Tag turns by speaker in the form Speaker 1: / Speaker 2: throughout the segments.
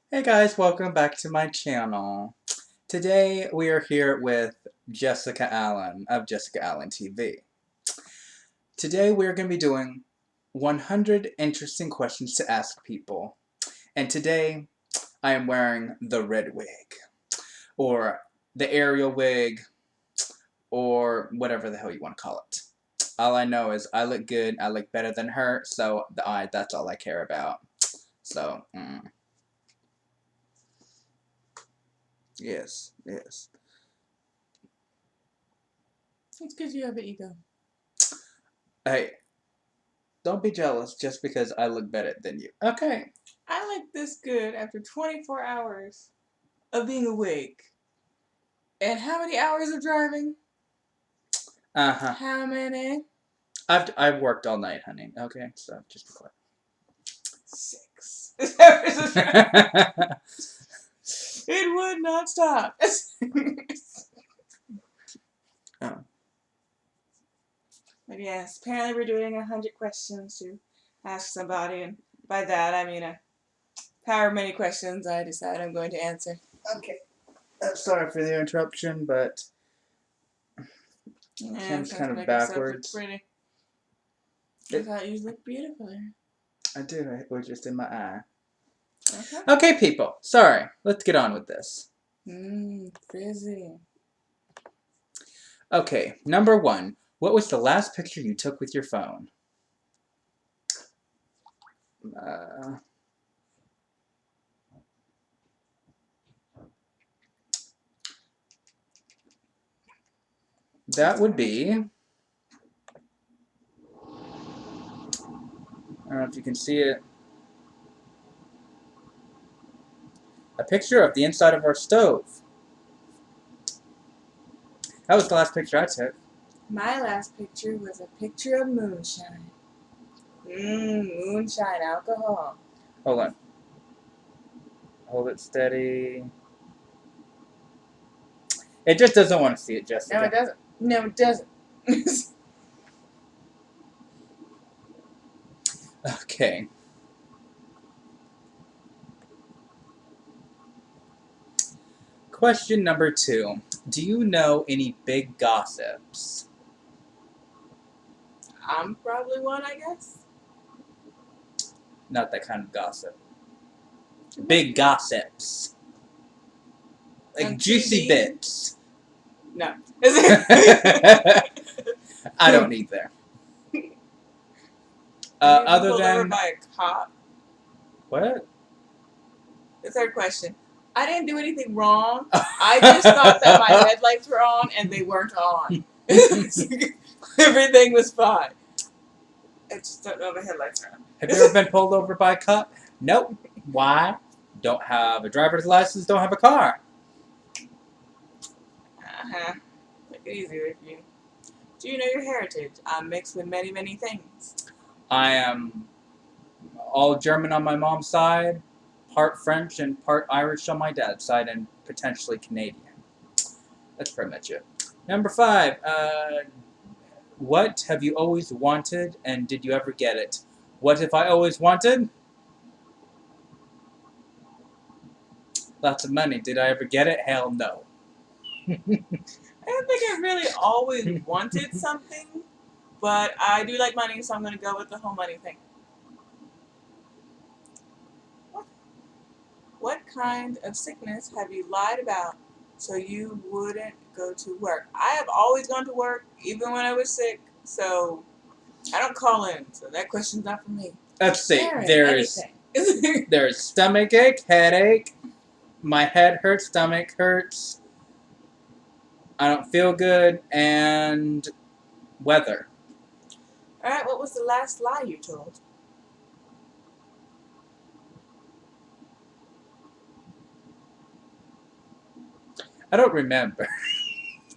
Speaker 1: Hey guys, welcome back to my channel. Today we are here with Jessica Allen of Jessica Allen TV. Today we're going to be doing 100 interesting questions to ask people. And today I am wearing the red wig, or the Ariel wig, or whatever the hell you want to call it. All I know is I look good, I look better than her, so that's all I care about. So, yes.
Speaker 2: It's because you have an ego.
Speaker 1: Hey, don't be jealous just because I look better than you. Okay.
Speaker 2: I look this good after 24 hours of being awake. And how many hours of driving?
Speaker 1: Uh-huh.
Speaker 2: How many?
Speaker 1: I've worked all night, honey. Okay, so just be
Speaker 2: 6.
Speaker 1: quiet.
Speaker 2: It would not stop.
Speaker 1: Oh.
Speaker 2: But yes, apparently we're doing 100 questions to ask somebody, and by that I mean however many questions I decide I'm going to answer.
Speaker 1: Okay. Sorry for the interruption, but
Speaker 2: Yeah,
Speaker 1: Kim's
Speaker 2: so
Speaker 1: kind of
Speaker 2: make yourself look
Speaker 1: backwards.
Speaker 2: pretty. I thought you looked beautiful there.
Speaker 1: I do. It was just in my eye.
Speaker 2: Okay.
Speaker 1: Okay, people. Sorry. Let's get on with this.
Speaker 2: Frizzy.
Speaker 1: Okay, number 1. What was the last picture you took with your phone? That would be... I don't know if you can see it. A picture of the inside of our stove. That was the last picture I took.
Speaker 2: My last picture was a picture of moonshine. Moonshine alcohol.
Speaker 1: Hold on. Hold it steady. It just doesn't want to see it, Jessica.
Speaker 2: No, it doesn't. No, it doesn't.
Speaker 1: Okay. Question number 2. Do you know any big gossips?
Speaker 2: I'm probably one, I guess.
Speaker 1: Not that kind of gossip. Big gossips. Like
Speaker 2: On
Speaker 1: juicy
Speaker 2: TV?
Speaker 1: bits.
Speaker 2: No.
Speaker 1: I don't either. Other
Speaker 2: pulled over
Speaker 1: than...
Speaker 2: by a cop.
Speaker 1: What?
Speaker 2: The third question. I didn't do anything wrong. I just thought that my headlights were on and they weren't on. Everything was fine. I just don't know if the headlights are on.
Speaker 1: Have you ever been pulled over by a cop? Nope. Why? Don't have a driver's license, don't have a car.
Speaker 2: Make it easy with you. Do you know your heritage? I'm mixed with many, many things.
Speaker 1: I am all German on my mom's side, part French and part Irish on my dad's side, and potentially Canadian. That's pretty much it. Number 5. What have you always wanted, and did you ever get it? What have I always wanted? Lots of money. Did I ever get it? Hell no.
Speaker 2: I don't think I really always wanted something, but I do like money, so I'm going to go with the whole money thing. What kind of sickness have you lied about so you wouldn't go to work? I have always gone to work, even when I was sick, so I don't call in, so that question's not for me.
Speaker 1: Let's see.
Speaker 2: Anything.
Speaker 1: There's stomachache, headache, my head hurts, stomach hurts, I don't feel good, and weather.
Speaker 2: Alright, what was the last lie you told?
Speaker 1: I don't remember.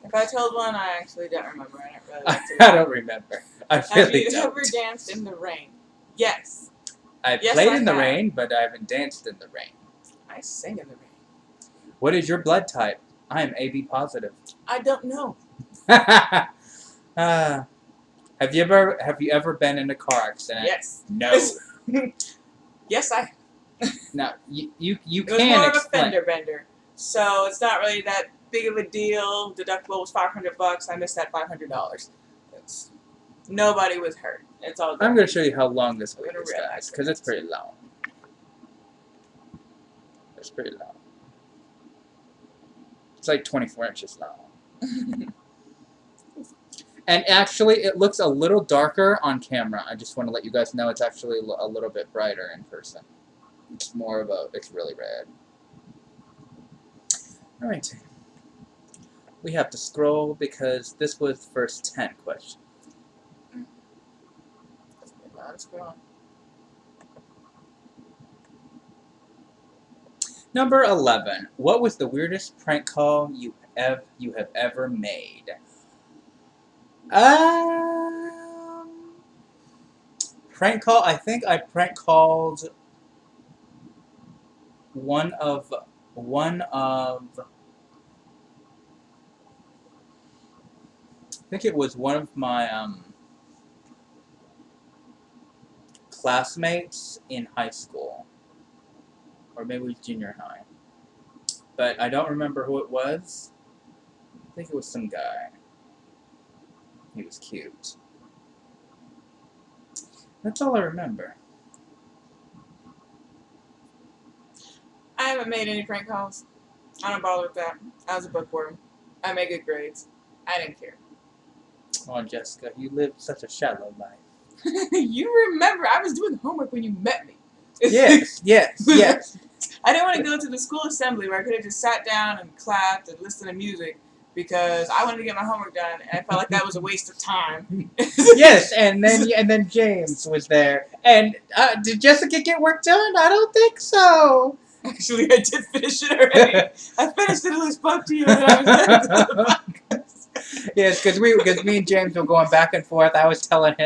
Speaker 2: If I told one, I actually don't remember. I don't really like to
Speaker 1: I don't remember. I really don't.
Speaker 2: Have you ever danced in the rain? Yes.
Speaker 1: I played in the rain, but I haven't danced in the rain.
Speaker 2: I sing in the rain.
Speaker 1: What is your blood type? I am AB positive.
Speaker 2: I don't know.
Speaker 1: Have you ever been in a car accident?
Speaker 2: Yes.
Speaker 1: No.
Speaker 2: Yes, I have.
Speaker 1: Now, you
Speaker 2: It was
Speaker 1: can
Speaker 2: more of a
Speaker 1: explain.
Speaker 2: fender bender, so it's not really that big of a deal. Deductible was $500. I missed that $500. It's, nobody was hurt. It's all good.
Speaker 1: I'm going to show you how long this
Speaker 2: I'm
Speaker 1: wig
Speaker 2: gonna
Speaker 1: is,
Speaker 2: realize
Speaker 1: guys,
Speaker 2: it.
Speaker 1: because it's pretty long. It's pretty long. It's like 24 inches long. And actually, it looks a little darker on camera. I just want to let you guys know it's actually a little bit brighter in person. It's more of a, it's really red. Alright. We have to scroll because this was the first 10 questions.
Speaker 2: Let's go on.
Speaker 1: Number 11. What was the weirdest prank call you have ever made? Prank call. I think I prank called one of. I think it was one of my classmates in high school, or maybe it was junior high. But I don't remember who it was. I think it was some guy. He was cute. That's all I remember.
Speaker 2: I haven't made any prank calls. I don't bother with that. I was a bookworm. I made good grades. I didn't care.
Speaker 1: Oh, Jessica, you lived such a shallow life.
Speaker 2: You remember, I was doing homework when you met me.
Speaker 1: Yes, yes, yes.
Speaker 2: I didn't want to go to the school assembly where I could have just sat down and clapped and listened to music because I wanted to get my homework done, and I felt like that was a waste of time.
Speaker 1: Yes, and then James was there. And did Jessica get work done? I don't think so.
Speaker 2: Actually, I did finish it already. I finished it, at least spoke to you, and I was done with the podcast.
Speaker 1: Yes, because me and James were going back and forth. I was telling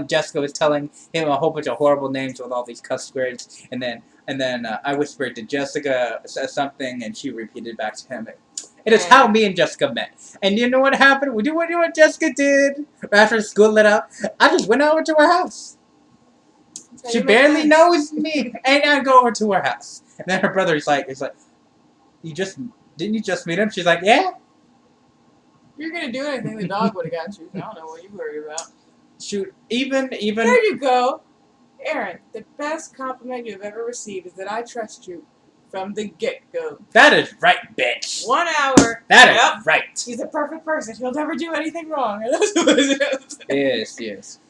Speaker 1: Jessica was telling him a whole bunch of horrible names with all these cuss words, and then I whispered to Jessica something, and she repeated back to him. It is how me and Jessica met. And you know what happened? You know what Jessica did after school lit up? I just went over to her house. She barely knows me, and I go over to her house. And then her brother is like, didn't you just meet him? She's like, yeah.
Speaker 2: If you're gonna do anything, the dog would have got you. I don't know what you worried about.
Speaker 1: Shoot, even.
Speaker 2: There you go, Aaron. The best compliment you've ever received is that I trust you from the get-go.
Speaker 1: That is right, bitch.
Speaker 2: 1 hour.
Speaker 1: That is right.
Speaker 2: He's the perfect person. He'll never do anything wrong.
Speaker 1: Yes, yes.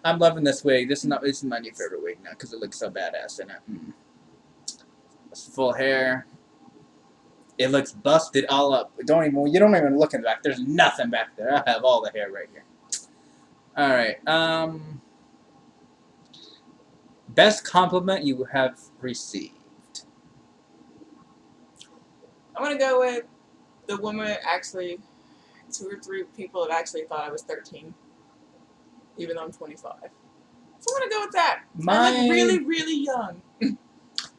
Speaker 1: I'm loving this wig. This is my new favorite wig now because it looks so badass in it. It's full hair. It looks busted all up. You don't even look in the back. There's nothing back there. I have all the hair right here. All right. Best compliment you have received.
Speaker 2: I'm gonna go with the woman. Actually, 2 or 3 people have actually thought I was 13, even though I'm 25. So I'm gonna go with that. I look really, really young.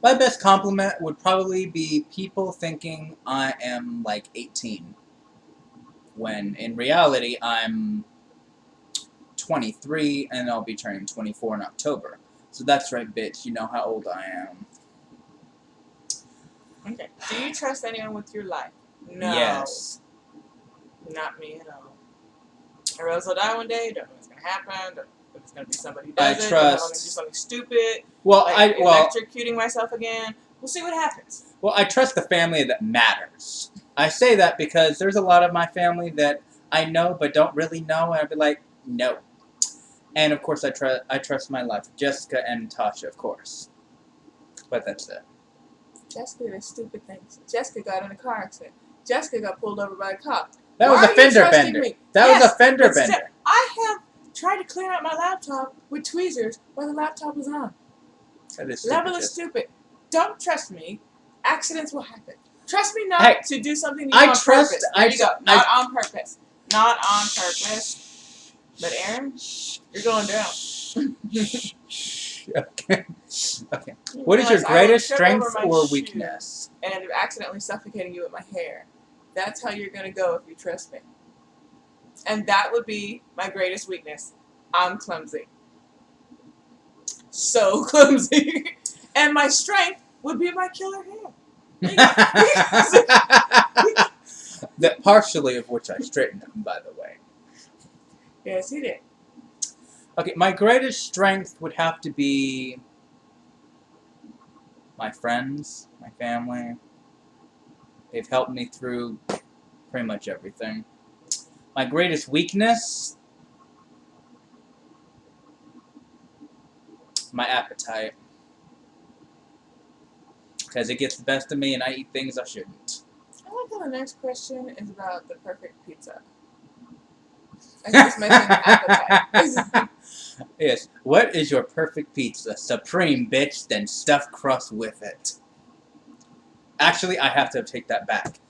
Speaker 1: My best compliment would probably be people thinking I am like 18, when in reality I'm 23 and I'll be turning 24 in October. So that's right, bitch. You know how old I am.
Speaker 2: Okay. Do you trust anyone with your life? No.
Speaker 1: Yes.
Speaker 2: Not me at all. Everyone's will die one day. Don't know what's gonna happen. Don't know if it's gonna be somebody who does it. Don't know if I'm gonna do something stupid.
Speaker 1: Well,
Speaker 2: electrocuting myself again. We'll see what happens.
Speaker 1: Well, I trust the family that matters. I say that because there's a lot of my family that I know but don't really know, and I'd be like, no. And of course, I trust my life, Jessica and Tasha, of course. But that's it.
Speaker 2: Jessica did stupid things. Jessica got in a car accident. Jessica got pulled over by a cop.
Speaker 1: That was a fender bender. That was a fender bender.
Speaker 2: I have tried to clear out my laptop with tweezers while the laptop was on.
Speaker 1: That is stupid.
Speaker 2: Level is stupid. Don't trust me. Accidents will happen. Trust me not to do something you on purpose. There you go. Not on purpose. Not on purpose. But Aaron, you're going down.
Speaker 1: Okay. Okay. What is your greatest strength or weakness?
Speaker 2: And end up accidentally suffocating you with my hair. That's how you're going to go if you trust me. And that would be my greatest weakness. I'm clumsy. So clumsy. And my strength would be my killer hair.
Speaker 1: That partially of which I straightened them, by the way.
Speaker 2: Yes, he did.
Speaker 1: Okay, my greatest strength would have to be my friends, my family. They've helped me through pretty much everything. My greatest weakness, my appetite. Because it gets the best of me and I eat things I shouldn't.
Speaker 2: I like how the next question is about the perfect pizza. I just mentioned appetite.
Speaker 1: Yes. What is your perfect pizza? Supreme, bitch, then stuffed crust with it. Actually, I have to take that back.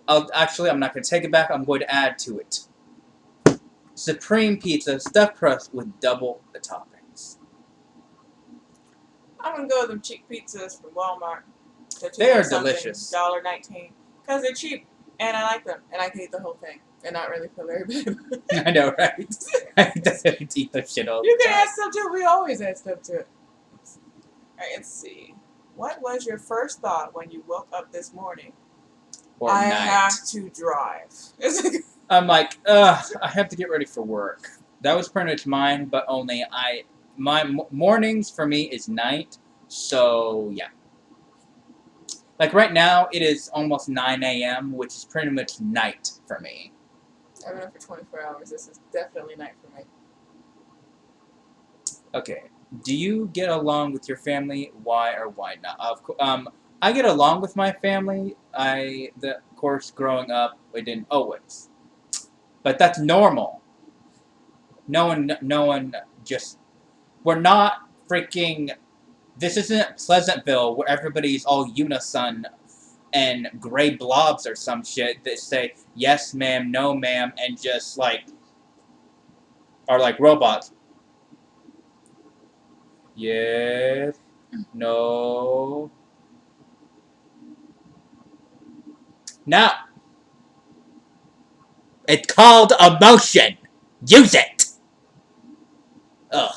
Speaker 1: I'm not going to take it back. I'm going to add to it. Supreme pizza, stuffed crust with double the toppings.
Speaker 2: I'm gonna go with them cheap pizzas from Walmart.
Speaker 1: They are delicious.
Speaker 2: $1.19 because they're cheap and I like them and I can eat the whole thing and not really feel very bad.
Speaker 1: I know, right? I definitely eat that shit all the
Speaker 2: You can
Speaker 1: time.
Speaker 2: add stuff to it. We always add stuff to it. Alright, let's see. What was your first thought when you woke up this morning?
Speaker 1: Or
Speaker 2: I
Speaker 1: night.
Speaker 2: have to drive.
Speaker 1: I'm like, I have to get ready for work. That was pretty much mine, but only mornings for me is night, so yeah. Like right now, it is almost 9 a.m., which is pretty much night for me.
Speaker 2: I've been up for 24 hours. This is definitely night for me.
Speaker 1: Okay. Do you get along with your family? Why or why not? I get along with my family. Of course, growing up, we didn't always. But that's normal. No one just... We're not freaking... This isn't Pleasantville where everybody's all unison and gray blobs or some shit that say, yes ma'am, no ma'am, and just like... Are like robots. Yes. No. Now. It's called emotion. Use it. Ugh.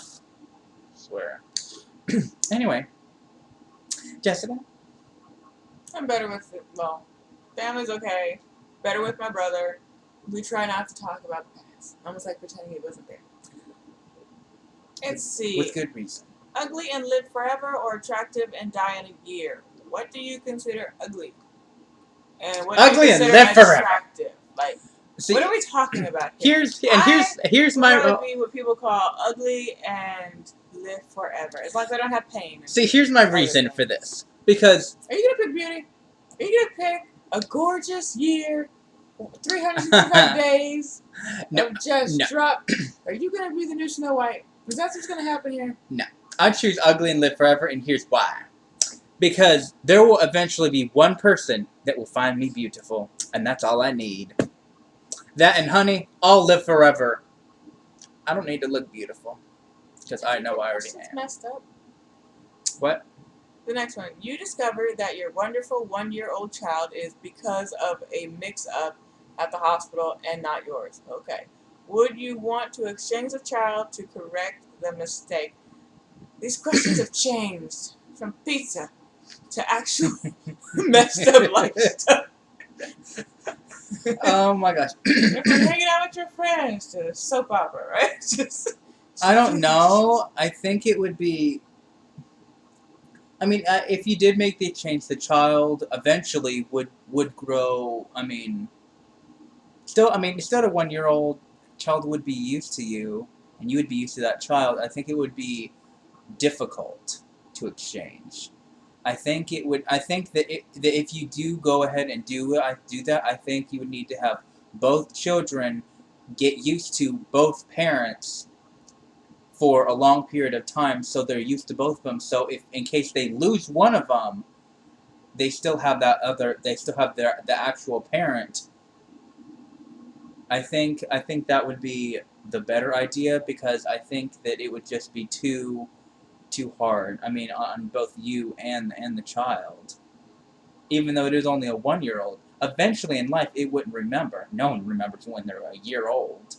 Speaker 1: Swear. Anyway. Jessica?
Speaker 2: I'm better with it. Well, family's okay. Better with my brother. We try not to talk about the past. Almost like pretending he wasn't there. Let's see.
Speaker 1: With good reason.
Speaker 2: Ugly and live forever or attractive and die in a year? What do you consider ugly? And what
Speaker 1: Ugly
Speaker 2: do you
Speaker 1: and
Speaker 2: consider
Speaker 1: live forever.
Speaker 2: attractive? Like,
Speaker 1: See,
Speaker 2: what are we talking about here?
Speaker 1: Here's my...
Speaker 2: That would be what people call ugly and live forever. As long as I don't have pain.
Speaker 1: See, here's my reason for this. Because...
Speaker 2: Are you going to pick beauty? Are you going to pick a gorgeous year, 365 days of just drop? Are you going to be the new Snow White? Because that's what's going to happen here.
Speaker 1: No. I choose ugly and live forever, and here's why. Because there will eventually be one person that will find me beautiful, and that's all I need. That and honey, I'll live forever. I don't need to look beautiful. Because I know I already am.
Speaker 2: Messed up.
Speaker 1: What?
Speaker 2: The next one. You discovered that your wonderful 1-year-old child is because of a mix-up at the hospital and not yours. Okay. Would you want to exchange the child to correct the mistake? These questions have changed from pizza to actually messed up life stuff.
Speaker 1: Oh my gosh.
Speaker 2: If you're hanging out with your friends to soap opera, right?
Speaker 1: I don't know. I think it would be... I mean, if you did make the exchange, the child eventually would grow. I mean, still a 1-year-old child would be used to you, and you would be used to that child. I think it would be difficult to exchange. I think that if you do go ahead and do that, I think you would need to have both children get used to both parents for a long period of time, so they're used to both of them. So if in case they lose one of them, they still have the actual parent. I think that would be the better idea, because I think that it would just be too hard. I mean, on both you and the child. Even though it is only a 1-year-old, eventually in life it wouldn't remember. No one remembers when they're a year old.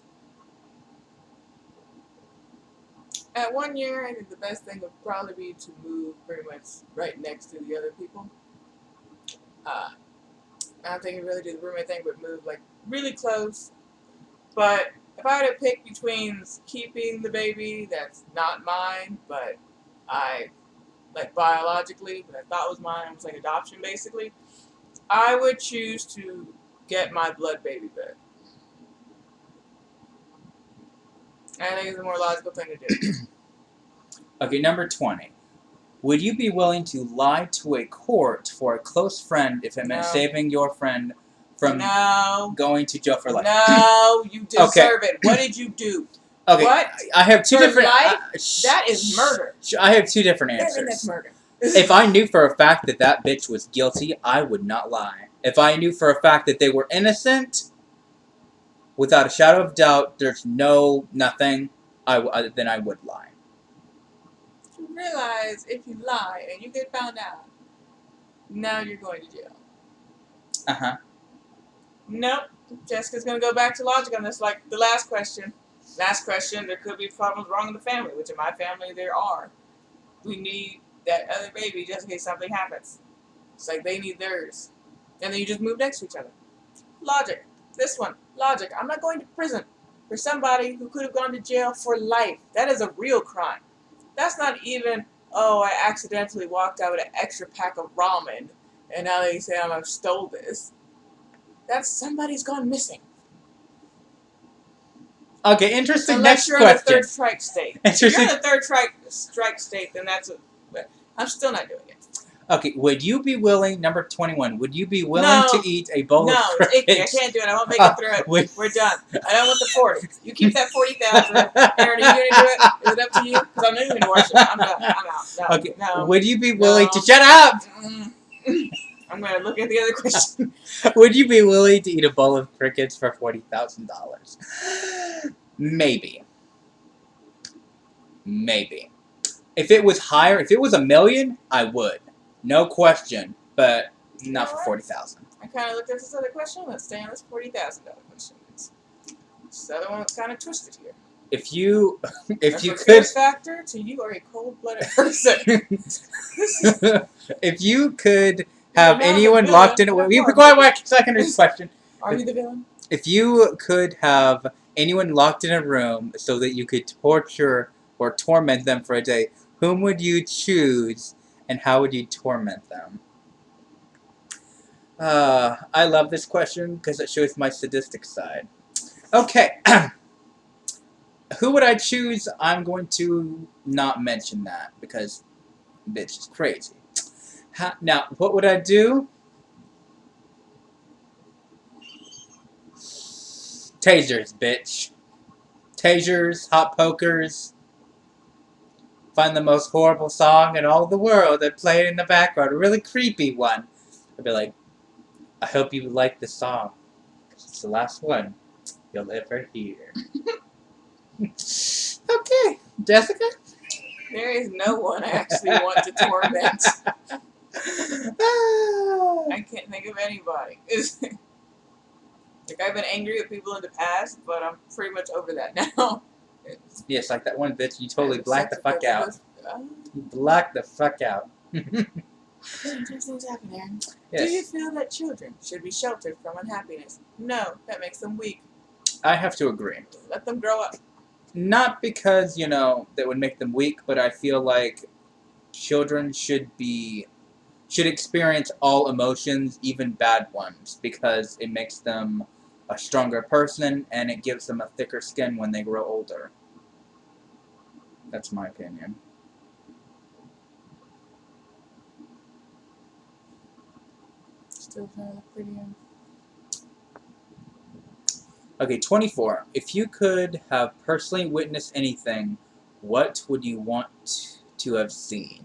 Speaker 2: At 1 year, I think the best thing would probably be to move pretty much right next to the other people. I don't think you really do the roommate thing, but move like really close. But if I had to pick between keeping the baby that's not mine, but I like biologically, but I thought was mine, it was like adoption basically, I would choose to get my blood baby back. I think it's a more logical thing to do.
Speaker 1: Okay, number 20. Would you be willing to lie to a court for a close friend if it meant
Speaker 2: No.
Speaker 1: saving your friend from
Speaker 2: No.
Speaker 1: going to jail for life?
Speaker 2: No, you deserve it. What did you do?
Speaker 1: Okay,
Speaker 2: What?
Speaker 1: I have two
Speaker 2: For
Speaker 1: different.
Speaker 2: life? That is murder.
Speaker 1: I have two different
Speaker 2: That's
Speaker 1: answers.
Speaker 2: murder.
Speaker 1: If I knew for a fact that that bitch was guilty, I would not lie. If I knew for a fact that they were innocent, without a shadow of doubt, there's nothing, then I would lie.
Speaker 2: You realize if you lie and you get found out, now you're going to jail.
Speaker 1: Uh-huh.
Speaker 2: Nope. Jessica's going to go back to logic on this, like the last question. Last question, there could be problems wrong in the family, which in my family there are. We need that other baby just in case something happens. It's like they need theirs. And then you just move next to each other. Logic. This one. Logic. I'm not going to prison for somebody who could have gone to jail for life. That is a real crime. That's not even, oh, I accidentally walked out with an extra pack of ramen and now they say I stole this. That's somebody's gone missing.
Speaker 1: Okay, interesting.
Speaker 2: Unless
Speaker 1: Next
Speaker 2: you're
Speaker 1: question.
Speaker 2: in the third strike state. If
Speaker 1: Interesting.
Speaker 2: you're in the third strike state, then that's but I'm still not doing it.
Speaker 1: Okay, would you be willing, number 21, would you be willing
Speaker 2: No.
Speaker 1: to eat a bowl
Speaker 2: No,
Speaker 1: of
Speaker 2: it's icky. I
Speaker 1: crickets?
Speaker 2: can't do it. I won't make it through it.
Speaker 1: Would-
Speaker 2: We're done. I don't want the 40. You keep that 40,000. Aaron, are you going to do it? Is it up to you? Because I'm not even going to watch it. I'm done. I'm out. No.
Speaker 1: Okay,
Speaker 2: No.
Speaker 1: would you be willing
Speaker 2: No.
Speaker 1: to... Shut up!
Speaker 2: I'm going to look at the other question.
Speaker 1: Would you be willing to eat a bowl of crickets for $40,000? Maybe. Maybe. If it was higher, if it was $1 million, I would. No question. But not for 40,000.
Speaker 2: I kind of looked at this other question. Let's stay on this $40,000 question. This other one was kind of twisted here.
Speaker 1: If you
Speaker 2: From
Speaker 1: could...
Speaker 2: fear factor to you are a cold-blooded person.
Speaker 1: If you could have
Speaker 2: You're not
Speaker 1: anyone
Speaker 2: the
Speaker 1: locked in a...
Speaker 2: villain.
Speaker 1: We be quiet, second question.
Speaker 2: Are you the villain?
Speaker 1: If you could have anyone locked in a room so that you could torture or torment them for a day, whom would you choose and how would you torment them? I love this question because it shows my sadistic side. Okay. Who would I choose? I'm going to not mention that because bitch is crazy. Now, what would I do? Tasers, bitch. Tasers, hot pokers. Find the most horrible song in all the world and play it in the background. A really creepy one. I'd be like, I hope you like this song. It's the last one you'll ever hear. Okay, Jessica?
Speaker 2: There is no one I actually want to torment. I can't think of anybody. Like, I've been angry at people in the past, but I'm pretty much over that now.
Speaker 1: Yes, like that one bitch, you totally blacked the fuck out. You blacked the fuck out.
Speaker 2: Sometimes things happen, Aaron.
Speaker 1: Yes.
Speaker 2: Do you feel that children should be sheltered from unhappiness? No, that makes them weak.
Speaker 1: I have to agree.
Speaker 2: Let them grow up.
Speaker 1: Not because, that would make them weak, but I feel like children should experience all emotions, even bad ones, because it makes them a stronger person and it gives them a thicker skin when they grow older. That's my opinion.
Speaker 2: Still trying to look pretty young.
Speaker 1: Okay, 24. If you could have personally witnessed anything, what would you want to have seen?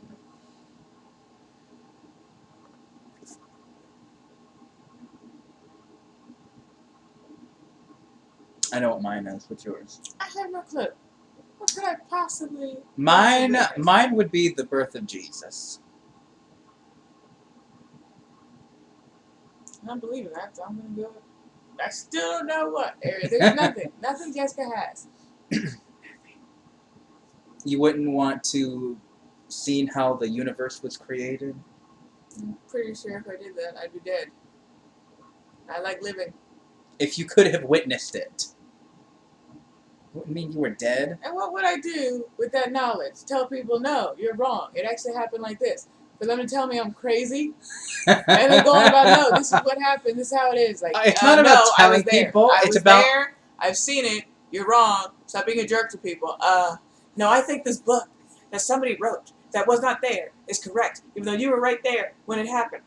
Speaker 1: I know what mine is. What's yours?
Speaker 2: I have no clue. What could I possibly...
Speaker 1: Mine would be the birth of Jesus.
Speaker 2: I don't believe in that, so I'm going to go... I still don't know what. There's nothing. Nothing Jessica has.
Speaker 1: You wouldn't want to see how the universe was created?
Speaker 2: I'm pretty sure if I did that, I'd be dead. I like living.
Speaker 1: If you could have witnessed it. Wouldn't mean you were dead?
Speaker 2: And what would I do with that knowledge? Tell people, no, you're wrong. It actually happened like this. For them to tell me I'm crazy, and then going about, no, this is what happened. This is how it is. Like,
Speaker 1: It's not about
Speaker 2: no, I
Speaker 1: telling
Speaker 2: was there.
Speaker 1: people.
Speaker 2: I
Speaker 1: It's
Speaker 2: was
Speaker 1: about
Speaker 2: there. I've seen it. You're wrong. Stop being a jerk to people. No, I think this book that somebody wrote that was not there is correct, even though you were right there when it happened.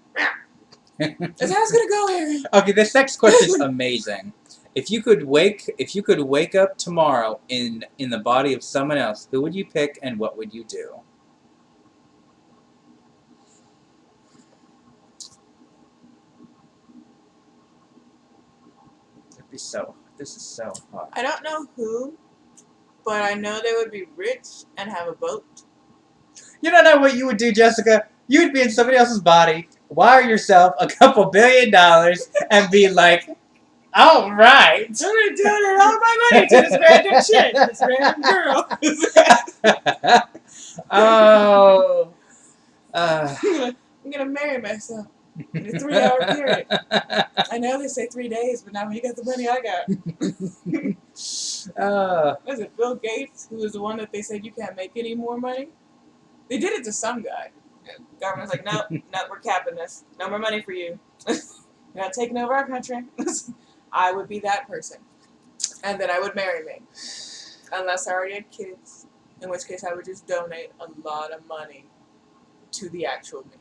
Speaker 2: That's how it's gonna go, Aaron.
Speaker 1: Okay, this next question is amazing. If you could wake up tomorrow in the body of someone else, who would you pick and what would you do? This is so hard.
Speaker 2: I don't know who, but I know they would be rich and have a boat.
Speaker 1: You don't know what you would do, Jessica. You would be in somebody else's body, wire yourself a couple $1 billion, and be like, all right.
Speaker 2: I'm gonna donate all my money to this random chick, this random girl.
Speaker 1: Oh.
Speaker 2: I'm gonna marry myself in a 3-hour period. I know they say 3 days, but now when you got the money I got. Was it Bill Gates who was the one that they said you can't make any more money? They did it to some guy. The government's like, no, we're capping this. No more money for you. You're not taking over our country. I would be that person. And then I would marry me. Unless I already had kids. In which case I would just donate a lot of money to the actual me.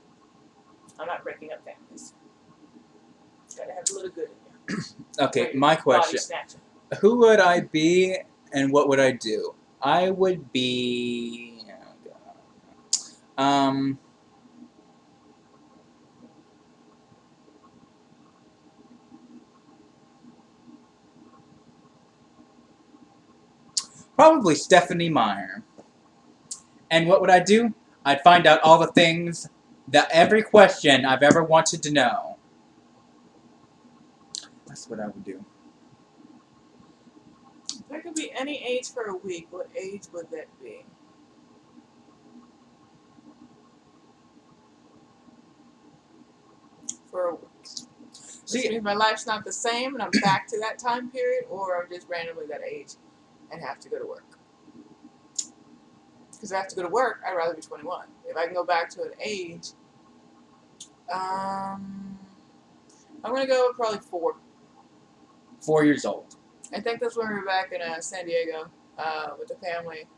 Speaker 2: I'm not breaking up families. Gotta have a little good in you.
Speaker 1: Okay, my question. Who would I be and what would I do? I would be... probably Stephanie Meyer. And what would I do? I'd find out all the things, every question I've ever wanted to know. That's what I would do.
Speaker 2: If there could be any age for a week, what age would that be? For a week.
Speaker 1: See,
Speaker 2: this means my life's not the same and I'm back to that time period, or I'm just randomly that age and have to go to work. Because if I have to go to work, I'd rather be 21. If I can go back to an age, I'm going to go with probably 4.
Speaker 1: 4 years old.
Speaker 2: I think that's when we were back in San Diego with the family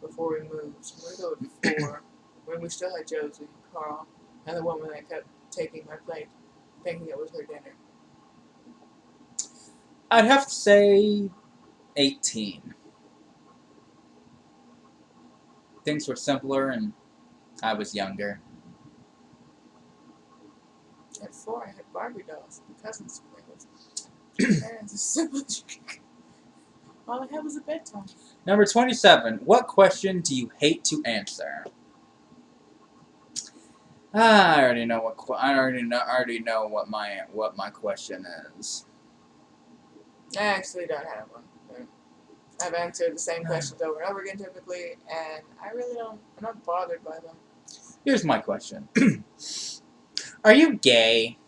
Speaker 2: before we moved. So I'm going to go with 4, when we still had Josie, Carl, and the woman that kept taking my plate, thinking it was her dinner.
Speaker 1: I'd have to say 18. Things were simpler and I was younger.
Speaker 2: At 4, I had Barbie dolls and cousins. Parents are simple. All I had was a bedtime.
Speaker 1: Number 27. What question do you hate to answer? I already know what my question is.
Speaker 2: I actually don't have one. I've answered the same questions over and over again typically, and I'm not bothered by them.
Speaker 1: Here's my question. Are you gay?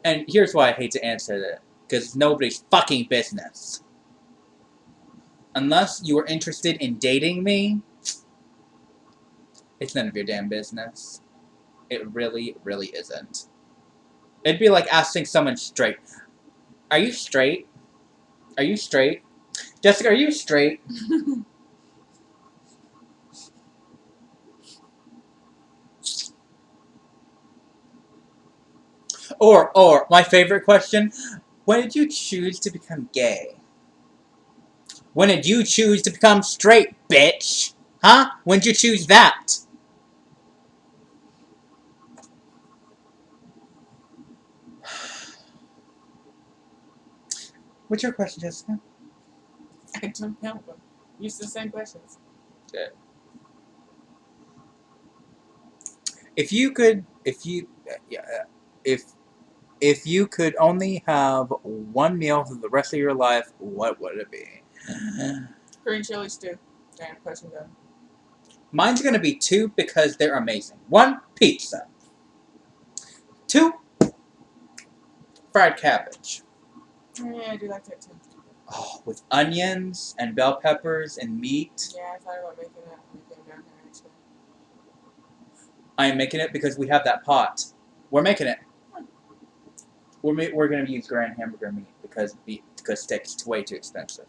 Speaker 1: And here's why I hate to answer that. Because it's nobody's fucking business. Unless you are interested in dating me, it's none of your damn business. It really, really isn't. It'd be like asking someone straight. Are you straight? Are you straight? Jessica, are you straight? Or, my favorite question, when did you choose to become gay? When did you choose to become straight, bitch? Huh? When did you choose that? What's your question, Jessica?
Speaker 2: I don't know them. Used to the same questions.
Speaker 1: Good. If you could only have one meal for the rest of your life, what would it be?
Speaker 2: Korean chili stew. And question done.
Speaker 1: Mine's gonna be 2 because they're amazing. 1, pizza. 2, fried cabbage.
Speaker 2: Yeah, I do like that too.
Speaker 1: Oh, with onions and bell peppers and meat.
Speaker 2: Yeah, I thought about making that when we came down here actually.
Speaker 1: I am making it because we have that pot. We're making it. We're gonna use Grand Hamburger meat because steak's way too expensive.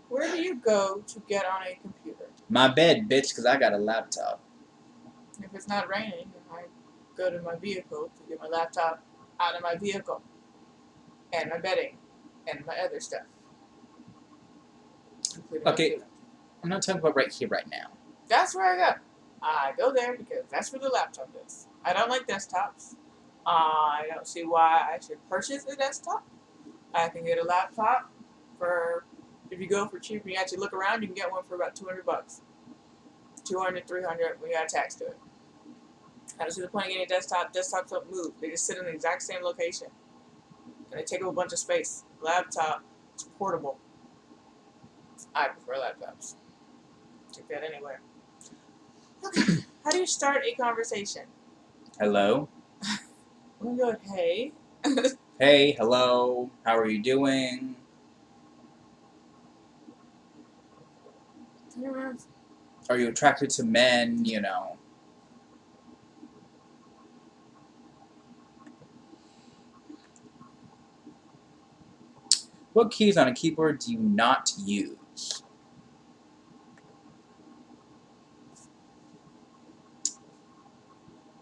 Speaker 2: Where do you go to get on a computer?
Speaker 1: My bed, bitch, because I got a laptop.
Speaker 2: If it's not raining, I go to my vehicle to get my laptop out of my vehicle. And my bedding. And my other stuff. Including my
Speaker 1: Okay.
Speaker 2: pillow.
Speaker 1: I'm not talking about right here, right now.
Speaker 2: That's where I go. I go there because that's where the laptop is. I don't like desktops. I don't see why I should purchase a desktop. I can get a laptop for, if you go for cheap and you actually look around, you can get one for about $200. 200, 300 when you add tax to it. I don't see the point of getting a desktop. Desktops don't move. They just sit in the exact same location. And they take up a bunch of space. Laptop, it's portable. I prefer laptops. Take that anywhere. Okay. How do you start a conversation?
Speaker 1: Hello?
Speaker 2: I'm going to go, hey.
Speaker 1: Hey, hello. How are you doing? Are you attracted to men? You know. What keys on a keyboard do you not use?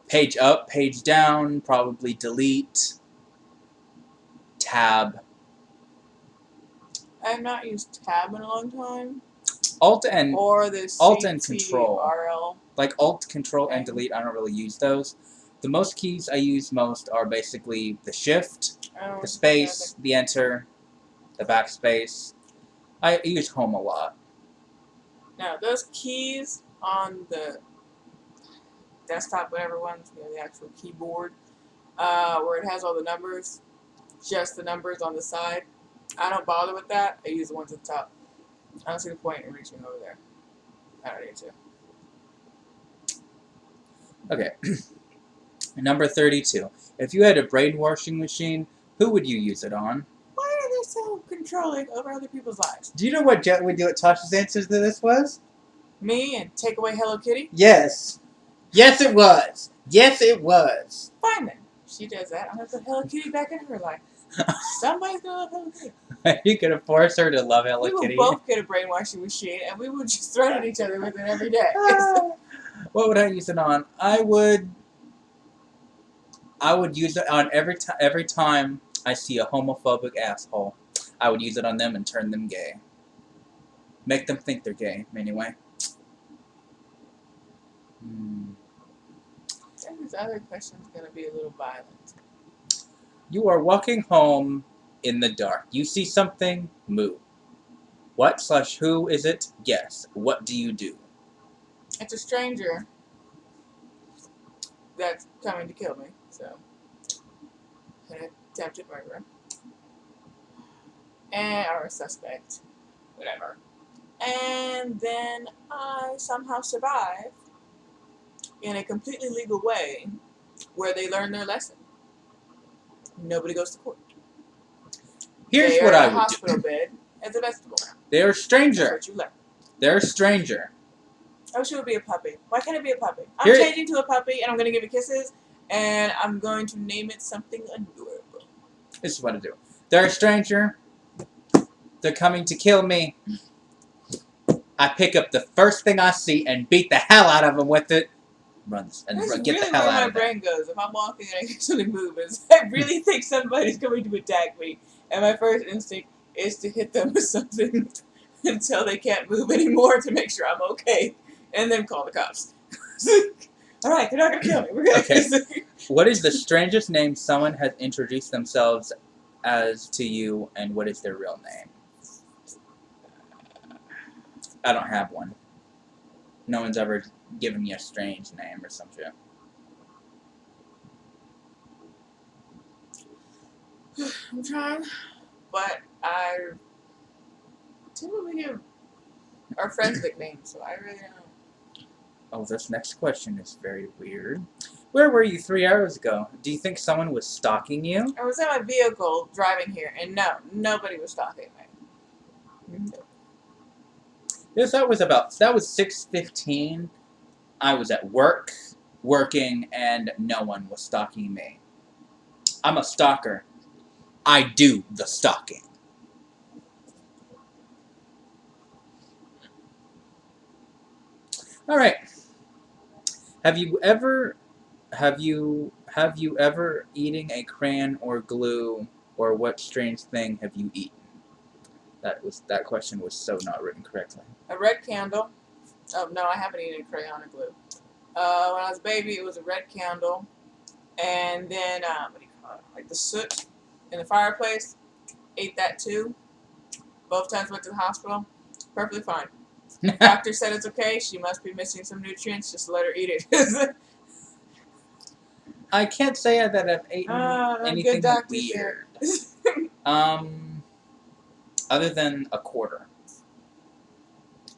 Speaker 1: Page up, page down, probably delete, tab.
Speaker 2: I have not used tab in a long time.
Speaker 1: Alt and
Speaker 2: Or the
Speaker 1: Alt and Control.
Speaker 2: CTRL.
Speaker 1: Like Alt, Control, and
Speaker 2: Okay.
Speaker 1: Delete, I don't really use those. The most keys I use most are basically the Shift, the space, the Enter, the backspace. I use Home a lot.
Speaker 2: Now, those keys on the desktop, whatever ones, the actual keyboard, where it has all the numbers, just the numbers on the side, I don't bother with that. I use the ones at the top. I don't see the point in reaching over there. I don't need to.
Speaker 1: Okay. Number 32. If you had a brainwashing machine, who would you use it on?
Speaker 2: Why are they so controlling over other people's lives?
Speaker 1: Do you know what Tasha's answer to this was?
Speaker 2: Me and take away Hello Kitty?
Speaker 1: Yes. Yes, it was. Yes, it was.
Speaker 2: Fine then. She does that. I'm going to put Hello Kitty back in her life. Somebody's going to love Hello Kitty.
Speaker 1: You could force her to love Hello
Speaker 2: We will
Speaker 1: Kitty.
Speaker 2: both get a brainwashing machine, and we will just throw it at each other with it every day.
Speaker 1: What would I use it on? I would use it on every time I see a homophobic asshole. I would use it on them and turn them gay. Make them think they're gay, anyway.
Speaker 2: I think this other question is going to be a little violent.
Speaker 1: You are walking home in the dark. You see something, move. What/who is it? Guess. What do you do?
Speaker 2: It's a stranger that's coming to kill me, so an attempted murderer. Or a suspect. Whatever. And then I somehow survive in a completely legal way where they learn their lesson. Nobody goes to court.
Speaker 1: Here's
Speaker 2: they
Speaker 1: what
Speaker 2: are
Speaker 1: I
Speaker 2: in a
Speaker 1: would
Speaker 2: hospital
Speaker 1: do.
Speaker 2: bed as a vegetable.
Speaker 1: They're a
Speaker 2: That's
Speaker 1: stranger.
Speaker 2: what you learn.
Speaker 1: They're a stranger.
Speaker 2: I wish it would be a puppy. Why can't it be a puppy? I'm
Speaker 1: Here-
Speaker 2: changing to a puppy, and I'm going to give it kisses, and I'm going to name it something adorable.
Speaker 1: This is what I do. They're a stranger. They're coming to kill me. I pick up the first thing I see and beat the hell out of them with it.
Speaker 2: That's
Speaker 1: Get
Speaker 2: really
Speaker 1: the hell
Speaker 2: where
Speaker 1: out
Speaker 2: my
Speaker 1: of there.
Speaker 2: brain goes. If I'm walking and I hear something move, I really think somebody's going to attack me, and my first instinct is to hit them with something until they can't move anymore to make sure I'm okay, and then call the cops. All right, they're not going to kill me. We're going to.
Speaker 1: Okay. What is the strangest name someone has introduced themselves as to you, and what is their real name? I don't have one. No one's ever given me a strange name or some shit.
Speaker 2: I'm trying, but I Typically give our friends nicknames, so I really don't know.
Speaker 1: Oh, this next question is very weird. Where were you 3 hours ago? Do you think someone was stalking you?
Speaker 2: I was in my vehicle driving here, and no, nobody was stalking me.
Speaker 1: Yes, that was 6:15. I was at work, working, and no one was stalking me. I'm a stalker. I do the stalking. All right. Have you ever have you ever eating a crayon or glue, or what strange thing have you eaten? That question was so not written correctly.
Speaker 2: A red candle. Oh no, I haven't eaten crayon or glue. When I was a baby, it was a red candle, and then what do you call it? Like the soot in the fireplace. Ate that too. Both times went to the hospital. Perfectly fine. Doctor said it's okay. She must be missing some nutrients. Just let her eat it.
Speaker 1: I can't say that I've eaten anything weird. Other than a quarter.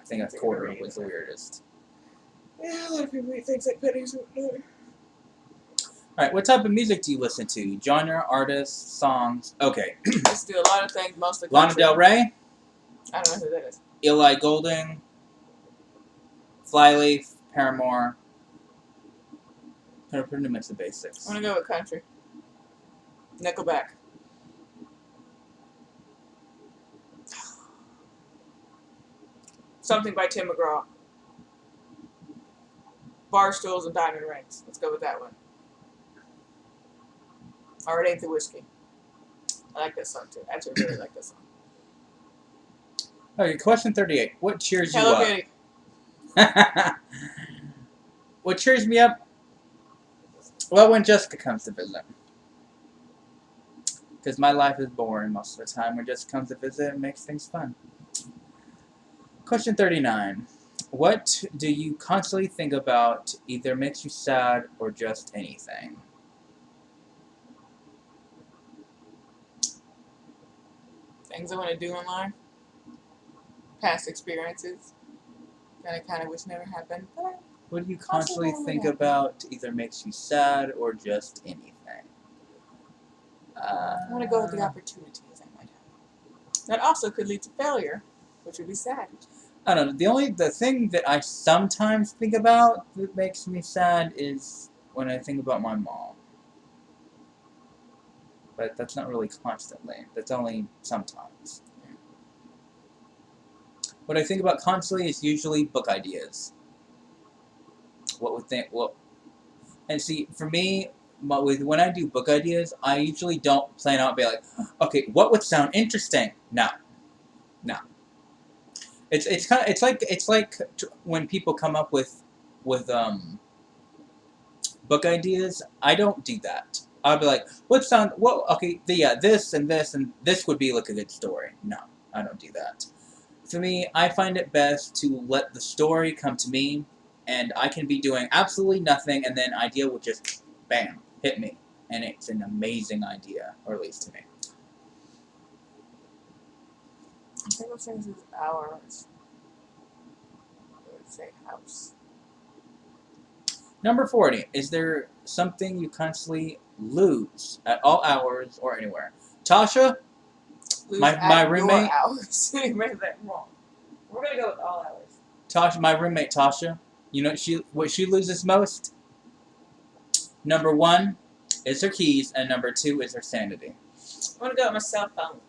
Speaker 1: I think a quarter was the weirdest.
Speaker 2: Yeah, a lot of people eat things like pennies.
Speaker 1: Alright, what type of music do you listen to? Genre, artists, songs? Okay.
Speaker 2: Let's do a lot of things, mostly
Speaker 1: Lana
Speaker 2: country.
Speaker 1: Del Rey,
Speaker 2: I don't know who that is.
Speaker 1: Eli Golding, Flyleaf, Paramore. Pretty much the basics.
Speaker 2: I'm gonna go with country. Nickelback. Something by Tim McGraw. Barstools and Diamond Rings. Let's go with that one. Or It Ain't the Whiskey. I like that song too. Actually, I really like that song.
Speaker 1: Okay, question 38. What cheers you
Speaker 2: Hello
Speaker 1: up?
Speaker 2: Kitty.
Speaker 1: What cheers me up? Well, when Jessica comes to visit. Because my life is boring most of the time. When Jessica comes to visit, it makes things fun. Question 39. What do you constantly think about either makes you sad or just anything?
Speaker 2: Things I want to do in life. Past experiences. That I kind of wish never happened. But
Speaker 1: What do you constantly think about either makes you sad or just anything?
Speaker 2: I want to go with the opportunities I might have. That also could lead to failure, which would be sad.
Speaker 1: I don't know. The thing that I sometimes think about that makes me sad is when I think about my mom. But that's not really constantly. That's only sometimes. What I think about constantly is usually book ideas. And see, for me, when I do book ideas, I usually don't plan out be like, okay, what would sound interesting? No. It's like when people come up with book ideas. I don't do that. I'll be like, this and this and this would be like a good story. No, I don't do that. For me, I find it best to let the story come to me, and I can be doing absolutely nothing, and then idea will just, bam, hit me. And it's an amazing idea, or at least to me.
Speaker 2: I think of things as ours. I would say house.
Speaker 1: Number 40. Is there something you constantly lose at all hours or anywhere? Tasha,
Speaker 2: Lose
Speaker 1: my
Speaker 2: at
Speaker 1: roommate.
Speaker 2: Your hours. You made that wrong. We're gonna go with all hours.
Speaker 1: Tasha, my roommate Tasha. You know what she loses most? Number 1 is her keys, and number 2 is her sanity.
Speaker 2: I'm gonna go with my cell phone.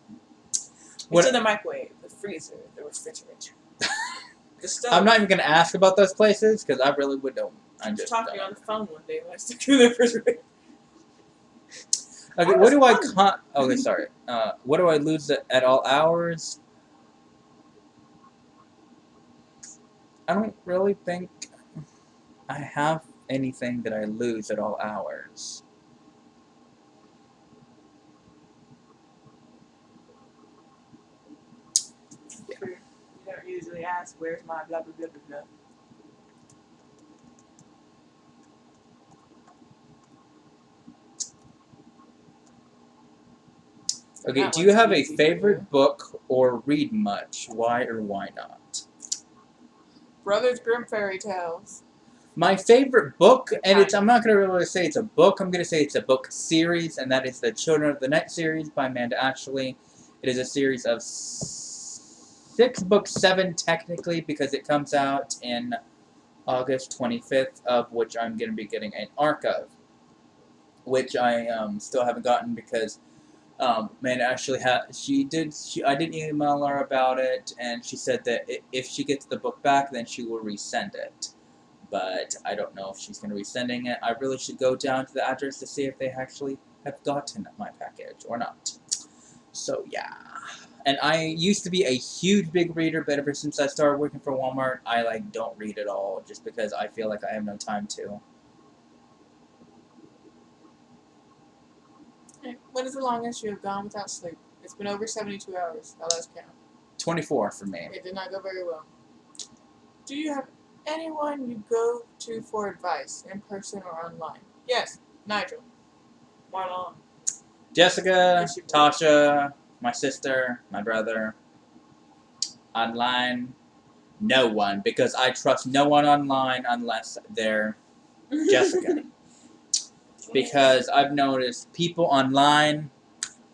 Speaker 2: It's in the microwave, the freezer, the refrigerator. The stove.
Speaker 1: I'm not even gonna ask about those places because I really would know.
Speaker 2: I was talking to you on the phone one day when I stuck you in the refrigerator.
Speaker 1: Okay, what do I okay, sorry. What do I lose at all hours? I don't really think I have anything that I lose at all hours.
Speaker 2: You don't usually ask, where's my blah blah blah blah blah.
Speaker 1: Okay,
Speaker 2: That
Speaker 1: do you
Speaker 2: one's
Speaker 1: have a
Speaker 2: easy for
Speaker 1: favorite
Speaker 2: you.
Speaker 1: book or read much? Why or why not?
Speaker 2: Brothers Grimm fairy tales.
Speaker 1: My favorite book,
Speaker 2: Good
Speaker 1: and I'm
Speaker 2: times.
Speaker 1: not going to really say it's a book, I'm going to say it's a book series, and that is the Children of the Night series by Amanda Ashley. It is a series of 6 books, 7 technically, because it comes out in August 25th, of which I'm going to be getting an arc of, which I still haven't gotten because Amanda Ashley I did email her about it, and she said that if she gets the book back, then she will resend it. But I don't know if she's going to be sending it. I really should go down to the address to see if they actually have gotten my package or not. So yeah. And I used to be a huge big reader, but ever since I started working for Walmart, I don't read at all just because I feel like I have no time to.
Speaker 2: When is the longest you have gone without sleep? It's been over 72 hours. Now let's count.
Speaker 1: 24 for me.
Speaker 2: It did not go very well. Do you have anyone you go to for advice, in person or online? Yes, Nigel. One on.
Speaker 1: Jessica,
Speaker 2: Yes, you do.
Speaker 1: Tasha, my sister, my brother. Online, no one, because I trust no one online unless they're Jessica. Because I've noticed people online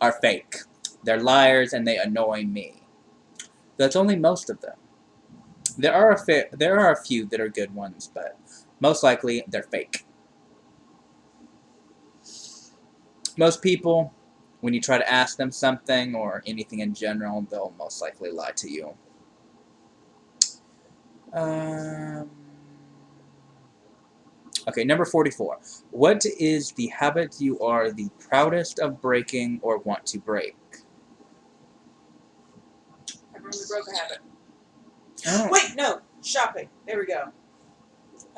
Speaker 1: are fake. They're liars and they annoy me. That's only most of them. There are a few that are good ones, but most likely they're fake. Most people, when you try to ask them something or anything in general, they'll most likely lie to you. Okay, number 44. What is the habit you are the proudest of breaking or want to break?
Speaker 2: I've really broke a habit.
Speaker 1: Oh.
Speaker 2: Wait, no. Shopping. There we go.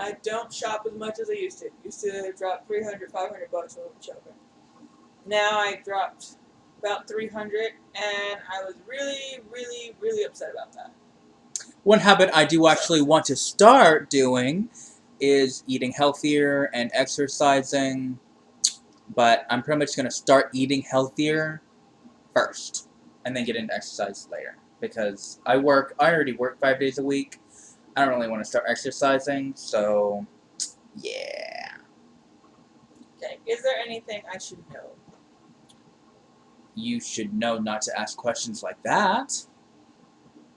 Speaker 2: I don't shop as much as I used to. Used to drop $300, $500 on shopping. Now I dropped about 300, and I was really, really, really upset about that.
Speaker 1: One habit I do actually want to start doing is eating healthier and exercising, but I'm pretty much going to start eating healthier first and then get into exercise later because I already work 5 days a week. I don't really want to start exercising, so yeah.
Speaker 2: Okay, is there anything I should know?
Speaker 1: You should know not to ask questions like that.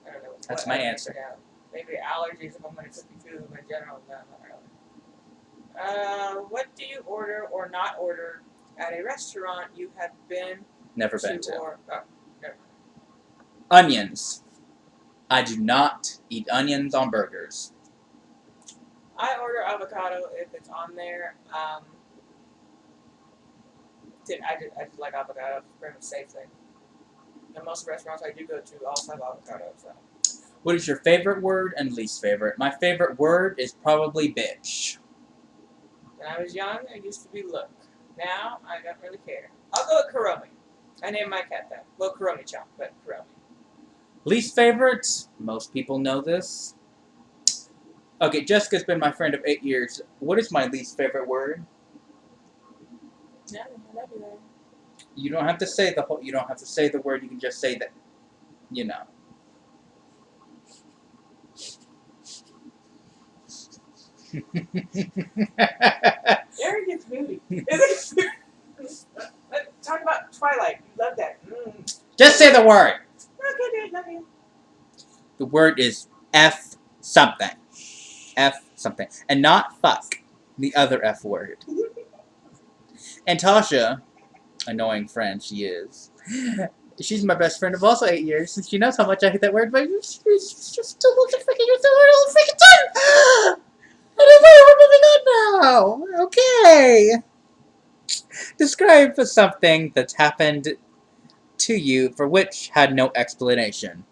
Speaker 2: I don't know.
Speaker 1: That's my answer.
Speaker 2: Maybe allergies if I'm going to cook food in general. No, not really. What do you order or not order at a restaurant you have been
Speaker 1: Never been to.
Speaker 2: Or, never.
Speaker 1: Onions. I do not eat onions on burgers.
Speaker 2: I order avocado if it's on there. I just like avocado. It's pretty much a safe thing. And most restaurants I do go to also have avocado. So.
Speaker 1: What is your favorite word and least favorite? My favorite word is probably bitch.
Speaker 2: When I was young, I used to be look. Now, I don't really care. I'll go with Kuromi. I named my cat that. Well, Kuromi-chan, but Kuromi.
Speaker 1: Least favorite? Most people know this. Okay, Jessica's been my friend of 8 years. What is my least favorite word?
Speaker 2: No, I love you there.
Speaker 1: You don't have to say you don't have to say the word, you can just say that, you know.
Speaker 2: Eric gets moody. Talk about Twilight. You love that.
Speaker 1: Just say the word.
Speaker 2: Okay, dude, love you.
Speaker 1: The word is F something. F something. And not fuck. The other F word. And Tasha, annoying friend she is, she's my best friend of also 8 years, and she knows how much I hate that word, but she's just still looking freaking use the word all the freaking time! I don't know, we're moving on now! Okay! Describe something that's happened to you for which had no explanation.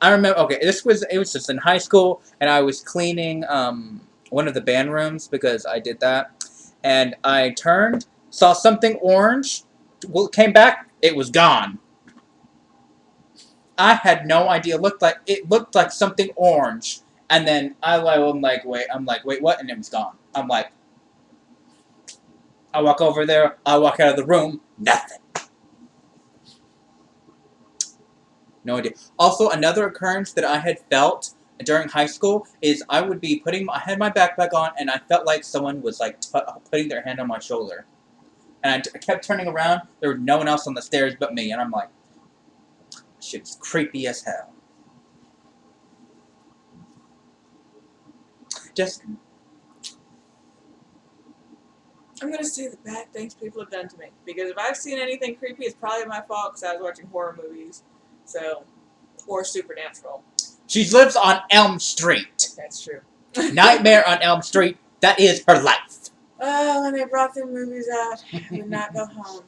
Speaker 1: I remember, okay, it was just in high school, and I was cleaning one of the band rooms because I did that, and I turned, saw something orange, came back, it was gone. I had no idea. It looked like something orange, and then I'm like, wait, what? And it was gone. I'm like, I walk over there, I walk out of the room, nothing. No idea. Also, another occurrence that I had felt during high school is I would be I had my backpack on, and I felt like someone was like putting their hand on my shoulder. And I kept turning around. There was no one else on the stairs but me, and I'm like, shit's creepy as hell. Just
Speaker 2: I'm gonna say the bad things people have done to me, because if I've seen anything creepy, it's probably my fault because I was watching horror movies, so, or Supernatural.
Speaker 1: she lives on Elm Street.
Speaker 2: That's true.
Speaker 1: Nightmare on Elm Street. That is her life.
Speaker 2: Oh, when they brought the movies out, I would not go home.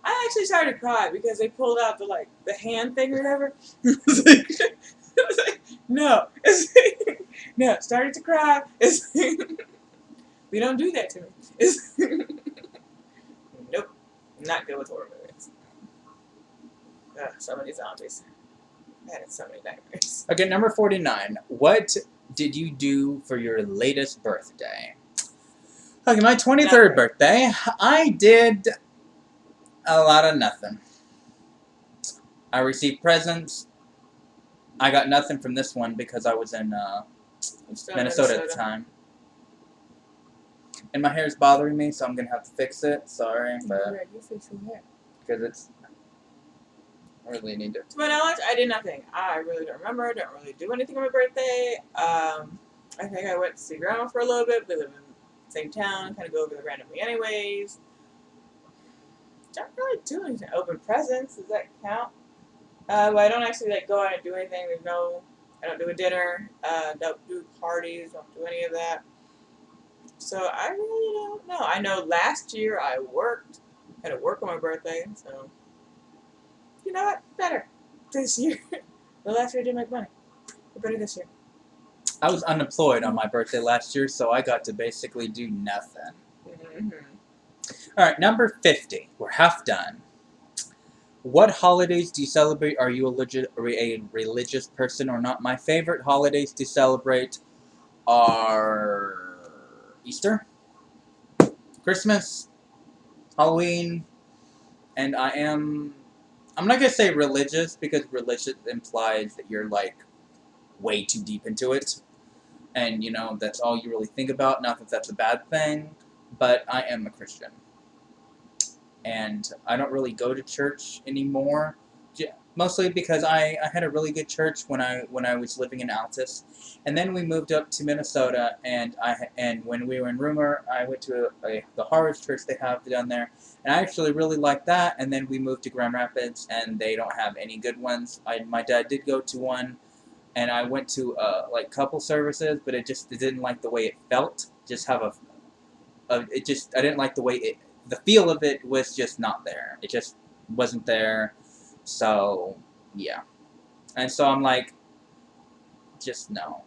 Speaker 2: I actually started to cry because they pulled out the hand thing or whatever. It was like, no. No, started to cry. We don't do that to me. Nope. Not good with horror movies. So many zombies. I had so many nightmares.
Speaker 1: Okay, number 49. What did you do for your latest birthday? Okay, my 23rd birthday, I did a lot of nothing. I received presents. I got nothing from this one because I was in Minnesota at the time. And my hair is bothering me, so I'm going to have to fix it. Sorry, but
Speaker 2: You fix your hair.
Speaker 1: because I really need to.
Speaker 2: To my knowledge, I did nothing. I really don't remember. I don't really do anything on my birthday. I think I went to see grandma for a little bit. They live in the same town. Kind of go over there randomly anyways. Don't really do anything. Open presents. Does that count? But I don't actually go out and do anything. I don't do a dinner. Don't do parties. Don't do any of that. So I really don't know. I know last year I worked. Had to work on my birthday, so you know what? Better this year. The last year I didn't make money. But better this year.
Speaker 1: I was unemployed on my birthday last year, so I got to basically do nothing.
Speaker 2: Mm-hmm.
Speaker 1: Alright, number 50. We're half done. What holidays do you celebrate? Are you a religious person or not? My favorite holidays to celebrate are Easter, Christmas, Halloween, and I'm not going to say religious because religious implies that you're way too deep into it. And, that's all you really think about. Not that that's a bad thing, but I am a Christian. And I don't really go to church anymore, mostly because I had a really good church when I was living in Altus, and then we moved up to Minnesota, and when we were in Rumor, I went to the Harvest Church they have down there, and I actually really liked that. And then we moved to Grand Rapids, and they don't have any good ones. My dad did go to one, and I went to couple services, but it didn't like the way it felt. I didn't like the way the feel of it was just not there. It just wasn't there. So, yeah. And so I'm like, just no.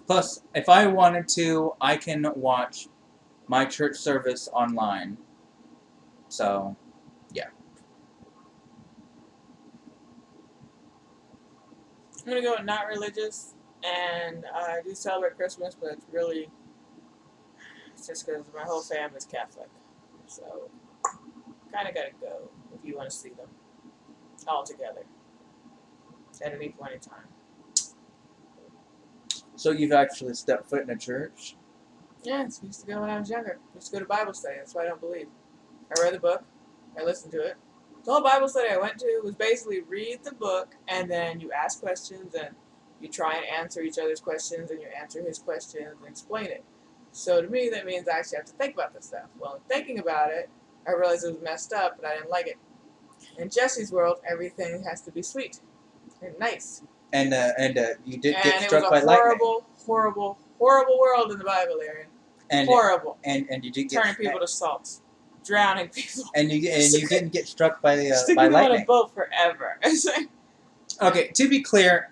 Speaker 1: Plus, if I wanted to, I can watch my church service online. So, yeah.
Speaker 2: I'm going to go with not religious. And I do celebrate Christmas, but it's just because my whole family's Catholic. So, kind of got to go if you want to see them all together at any point in time.
Speaker 1: So you've actually stepped foot in a church?
Speaker 2: Yes, I used to go when I was younger. I used to go to Bible study. That's why I don't believe. I read the book. I listened to it. The whole Bible study I went to was basically read the book, and then you ask questions, and you try and answer each other's questions, and you answer his questions and explain it. So to me, that means I actually have to think about this stuff. Well, thinking about it, I realized it was messed up, and I didn't like it. In Jesse's world, everything has to be sweet and nice.
Speaker 1: And you did get
Speaker 2: And
Speaker 1: struck by lightning.
Speaker 2: it was a horrible, horrible, horrible world in the Bible, Aaron.
Speaker 1: And
Speaker 2: horrible.
Speaker 1: And you did get
Speaker 2: turning people to salt, drowning people.
Speaker 1: And you didn't get struck by
Speaker 2: Sticking
Speaker 1: by
Speaker 2: them on
Speaker 1: lightning.
Speaker 2: a boat forever.
Speaker 1: Okay, to be clear.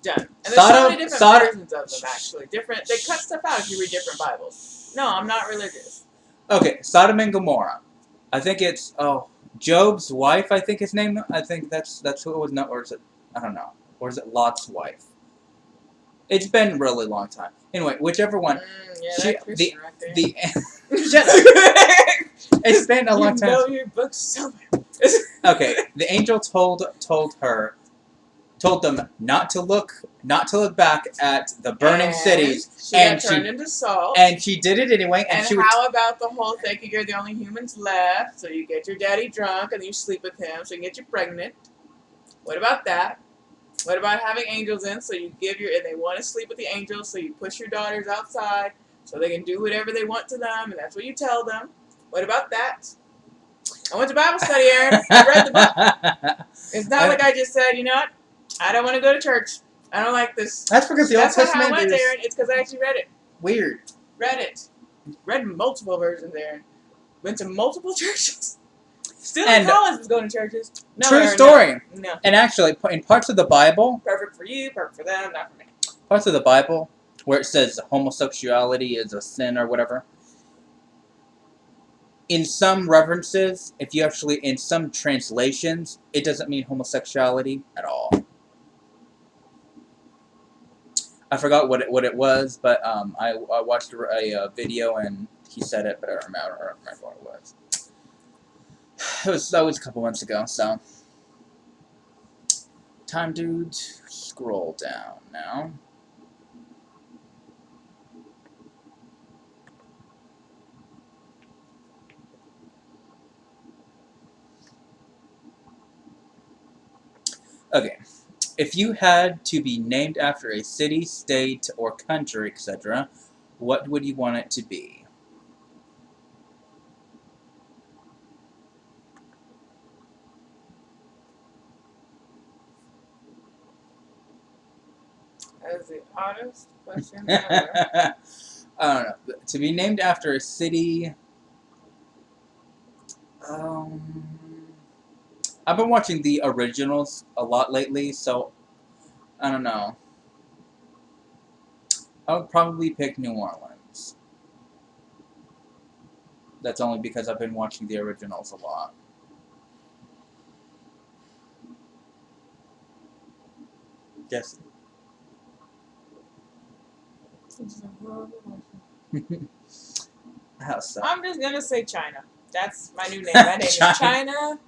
Speaker 2: Done. And there's so many different versions of them, actually. They cut stuff out if you read different Bibles. No, I'm not religious.
Speaker 1: Okay, Sodom and Gomorrah. I think it's Job's wife. I think his name. I think that's who it was. Not, or is it? I don't know. Or is it Lot's wife? It's been a really long time. Anyway, whichever one.
Speaker 2: Yeah,
Speaker 1: She,
Speaker 2: that Christian right there.
Speaker 1: the shut up. It's been a long
Speaker 2: You
Speaker 1: time.
Speaker 2: know your book so much.
Speaker 1: Okay, the angel told them not to look back at the burning cities,
Speaker 2: She got turned into salt.
Speaker 1: and she did it anyway. And she
Speaker 2: how about the whole thinking you're the only humans left, so you get your daddy drunk and you sleep with him, so you can get you pregnant? What about that? What about having angels in, so you give and they want to sleep with the angels, so you push your daughters outside, so they can do whatever they want to them, and that's what you tell them. What about that? I went to Bible study, Aaron. I read the book. It's not like I just said, you know what? I don't want to go to church. I don't like this.
Speaker 1: That's because the Old Testament
Speaker 2: That's not how I went,
Speaker 1: is
Speaker 2: Aaron. It's because I actually read it.
Speaker 1: Weird.
Speaker 2: Read it. Read multiple versions, Aaron. Went to multiple churches. Still in college was going to churches. No,
Speaker 1: true
Speaker 2: Aaron,
Speaker 1: story.
Speaker 2: No.
Speaker 1: And actually, in parts of the Bible,
Speaker 2: perfect for you, perfect for them, not for me.
Speaker 1: Parts of the Bible where it says homosexuality is a sin or whatever. In some references, in some translations, it doesn't mean homosexuality at all. I forgot what it was, but I watched a video and he said it, but I don't remember what it was. That was a couple months ago, so time to scroll down now. Okay, if you had to be named after a city, state, or country, etc., what would you want it to be?
Speaker 2: That is the honest question
Speaker 1: I don't know. To be named after a city... I've been watching the originals a lot lately, so I don't know. I would probably pick New Orleans. That's only because I've been watching the originals a lot. Yes. How so?
Speaker 2: I'm just gonna say China. That's my new name. My name is China.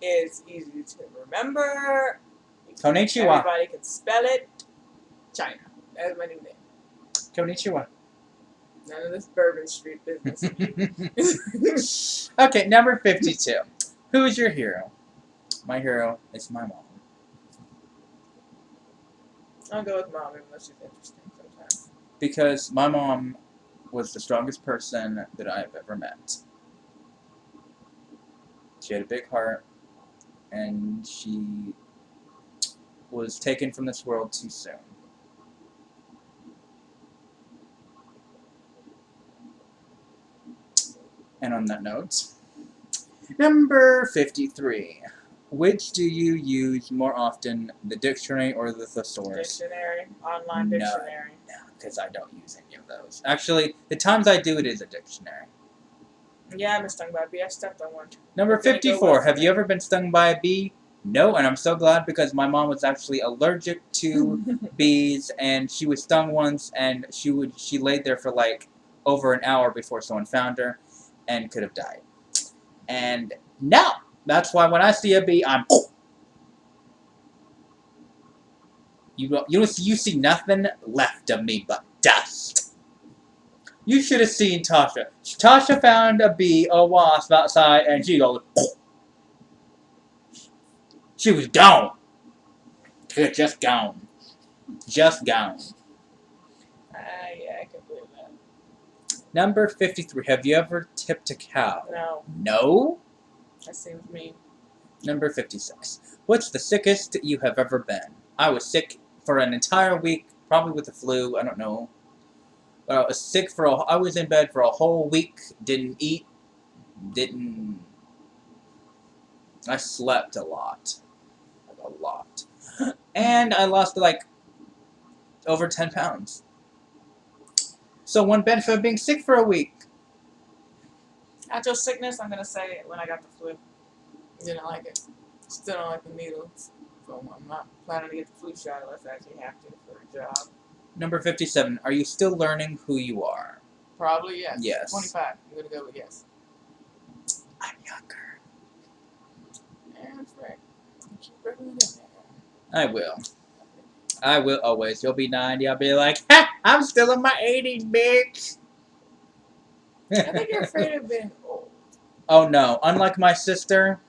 Speaker 2: It's easy to remember.
Speaker 1: Konnichiwa.
Speaker 2: Everybody can spell it. China. That's my new name.
Speaker 1: Konnichiwa.
Speaker 2: None of this Bourbon Street business.
Speaker 1: Okay, number 52. Who is your hero? My hero is my mom.
Speaker 2: I'll go with mom, even though she's interesting sometimes.
Speaker 1: Because my mom was the strongest person that I've ever met. She had a big heart, and she was taken from this world too soon. And on that note, number 53. Which do you use more often, the dictionary or the thesaurus?
Speaker 2: Dictionary. Online dictionary.
Speaker 1: No, because I don't use any of those. Actually, the times I do it is a dictionary.
Speaker 2: Yeah, I've been stung by a bee. I stepped on one.
Speaker 1: Number 54. Have you ever been stung by a bee? No, and I'm so glad because my mom was actually allergic to bees, and she was stung once, and she laid there for like over an hour before someone found her, and could have died. And no, that's why when I see a bee, I'm you see nothing left of me but dust. You should have seen Tasha. Tasha found a bee, a wasp outside, and she goes. She was gone. Just gone. Just gone.
Speaker 2: Yeah, I can believe that.
Speaker 1: Number 53. Have you ever tipped a cow?
Speaker 2: No.
Speaker 1: No?
Speaker 2: That seems mean.
Speaker 1: Number 56. What's the sickest you have ever been? I was sick for an entire week, probably with the flu, I don't know. But I was sick I was in bed for a whole week, didn't eat, I slept a lot. A lot. And I lost like over 10 pounds. So one benefit of being sick for a week.
Speaker 2: Actual sickness, I'm gonna say when I got the flu. Didn't like it. Still don't like the needles. So I'm not planning to get the flu shot unless I actually have to for a job.
Speaker 1: Number 57. Are you still learning who you are?
Speaker 2: Probably yes.
Speaker 1: Yes.
Speaker 2: 25. You're gonna go with yes.
Speaker 1: I'm younger.
Speaker 2: Yeah, that's right. Keep bringing it in there.
Speaker 1: I will. I will always. You'll be 90. I'll be like, ha! I'm still in my 80s, bitch.
Speaker 2: I think you're afraid of being old.
Speaker 1: Oh no. Unlike my sister,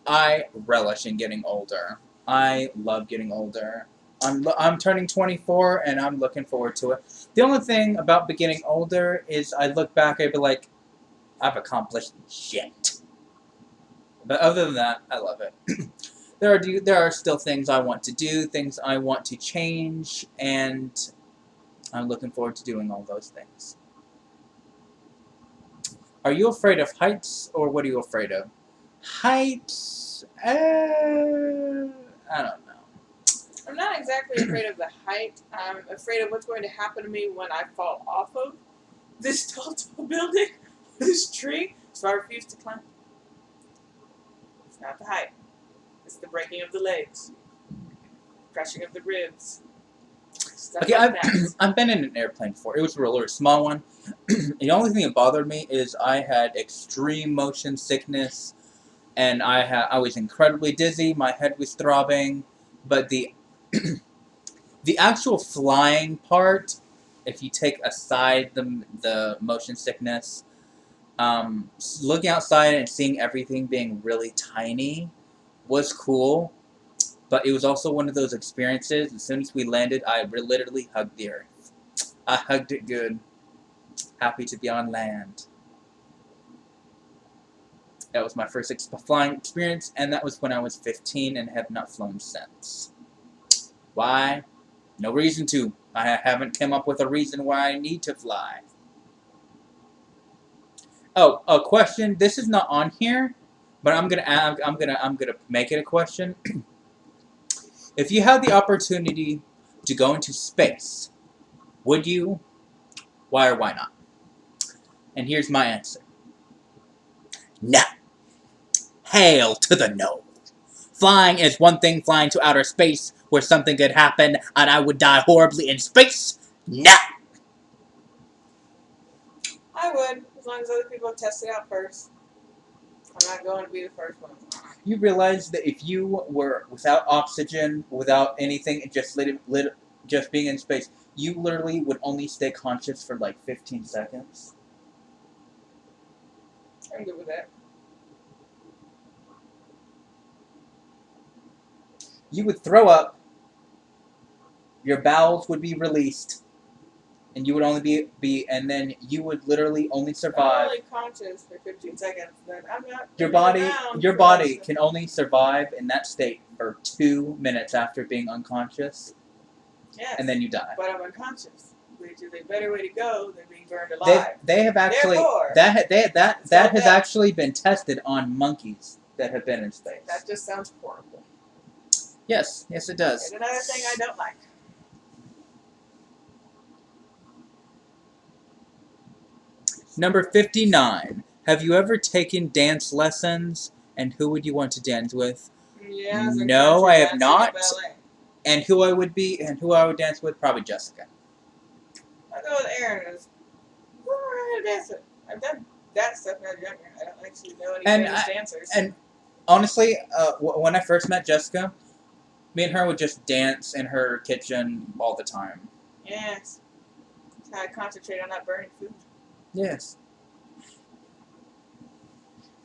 Speaker 1: I relish in getting older. I love getting older. I'm turning 24 and I'm looking forward to it. The only thing about getting older is I look back, I'd be like, I've accomplished shit. But other than that, I love it. There are still things I want to do, things I want to change, and I'm looking forward to doing all those things. Are you afraid of heights, or what are you afraid of? Heights, I don't know.
Speaker 2: I'm not exactly afraid of the height. I'm afraid of what's going to happen to me when I fall off of this tall building, this tree. So I refuse to climb. It's not the height. It's the breaking of the legs, crushing of the ribs. Stuff
Speaker 1: Okay,
Speaker 2: like that.
Speaker 1: I've been in an airplane before. It was a really small one. The only thing that bothered me is I had extreme motion sickness, and I was incredibly dizzy. My head was throbbing, but the the actual flying part, if you take aside the motion sickness, looking outside and seeing everything being really tiny was cool. But it was also one of those experiences. As soon as we landed, I literally hugged the earth. I hugged it good. Happy to be on land. That was my first flying experience, and that was when I was 15 and have not flown since. Why? No reason to. I haven't come up with a reason why I need to fly. Oh, a question. This is not on here, but I'm gonna make it a question. If you had the opportunity to go into space, would you? Why or why not? And here's my answer. No. Hail to the no. Flying is one thing, flying to outer space where something could happen and I would die horribly in space? No.
Speaker 2: I would, as long as other people test it out first. I'm not going to be the first one.
Speaker 1: You realize that if you were without oxygen, without anything, just being in space, you literally would only stay conscious for like 15 seconds?
Speaker 2: I'm good with that.
Speaker 1: You would throw up, your bowels would be released, and you would only and then you would literally only
Speaker 2: I'm
Speaker 1: survive.
Speaker 2: only conscious for 15 seconds, then I'm not.
Speaker 1: Your
Speaker 2: moving
Speaker 1: body
Speaker 2: around
Speaker 1: can only survive in that state for 2 minutes after being unconscious,
Speaker 2: Yes,
Speaker 1: and then you die.
Speaker 2: but I'm unconscious, which is a better way to go than being burned alive.
Speaker 1: They have actually
Speaker 2: Therefore,
Speaker 1: that
Speaker 2: so
Speaker 1: has
Speaker 2: that-
Speaker 1: actually been tested on monkeys that have been in space.
Speaker 2: That just sounds horrible.
Speaker 1: Yes, yes it does.
Speaker 2: And another thing I don't like.
Speaker 1: Number 59. Have you ever taken dance lessons, and who would you want to dance with?
Speaker 2: Yeah, as a
Speaker 1: No,
Speaker 2: country
Speaker 1: I have
Speaker 2: dancing
Speaker 1: not.
Speaker 2: ballet.
Speaker 1: And who I would dance with? Probably Jessica.
Speaker 2: I'll go with Aaron. We're a dancer. I've done that stuff when I was younger. I don't actually know any
Speaker 1: And
Speaker 2: famous dancers.
Speaker 1: And honestly, when I first met Jessica, me and her would just dance in her kitchen all the time.
Speaker 2: Yes. That's how I concentrate on not burning food.
Speaker 1: Yes.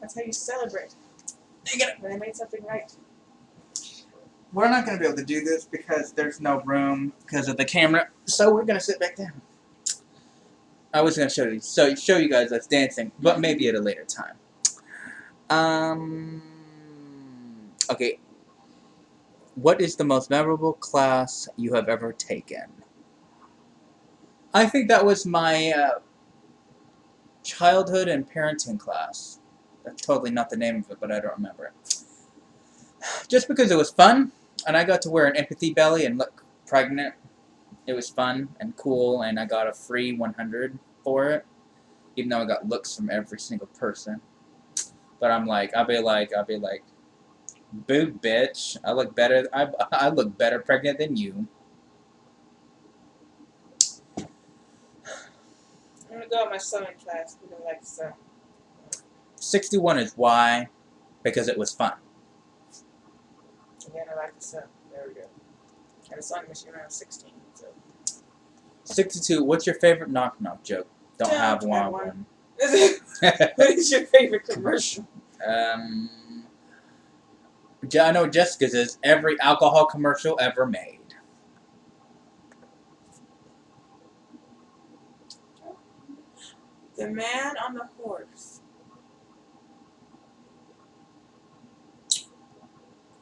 Speaker 2: That's how you celebrate when I made something right.
Speaker 1: We're not going to be able to do this because there's no room because of the camera, so we're going to sit back down. I was going to show you guys us dancing, but maybe at a later time. Okay. What is the most memorable class you have ever taken? I think that was my childhood and parenting class. That's totally not the name of it, but I don't remember it. Just because it was fun, and I got to wear an empathy belly and look pregnant. It was fun and cool, and I got a free 100 for it, even though I got looks from every single person. But I'll be like, boo, bitch! I look better. I look better pregnant than you.
Speaker 2: go with my sewing class because I like to sew.
Speaker 1: 61 is why? Because it was fun.
Speaker 2: Again, I like to sew. There we go. I had a sewing machine when I was 16. So.
Speaker 1: 62, what's your favorite knock-knock joke? Don't have one.
Speaker 2: What is your favorite commercial?
Speaker 1: I know Jessica's is every alcohol commercial ever made.
Speaker 2: The man on the horse.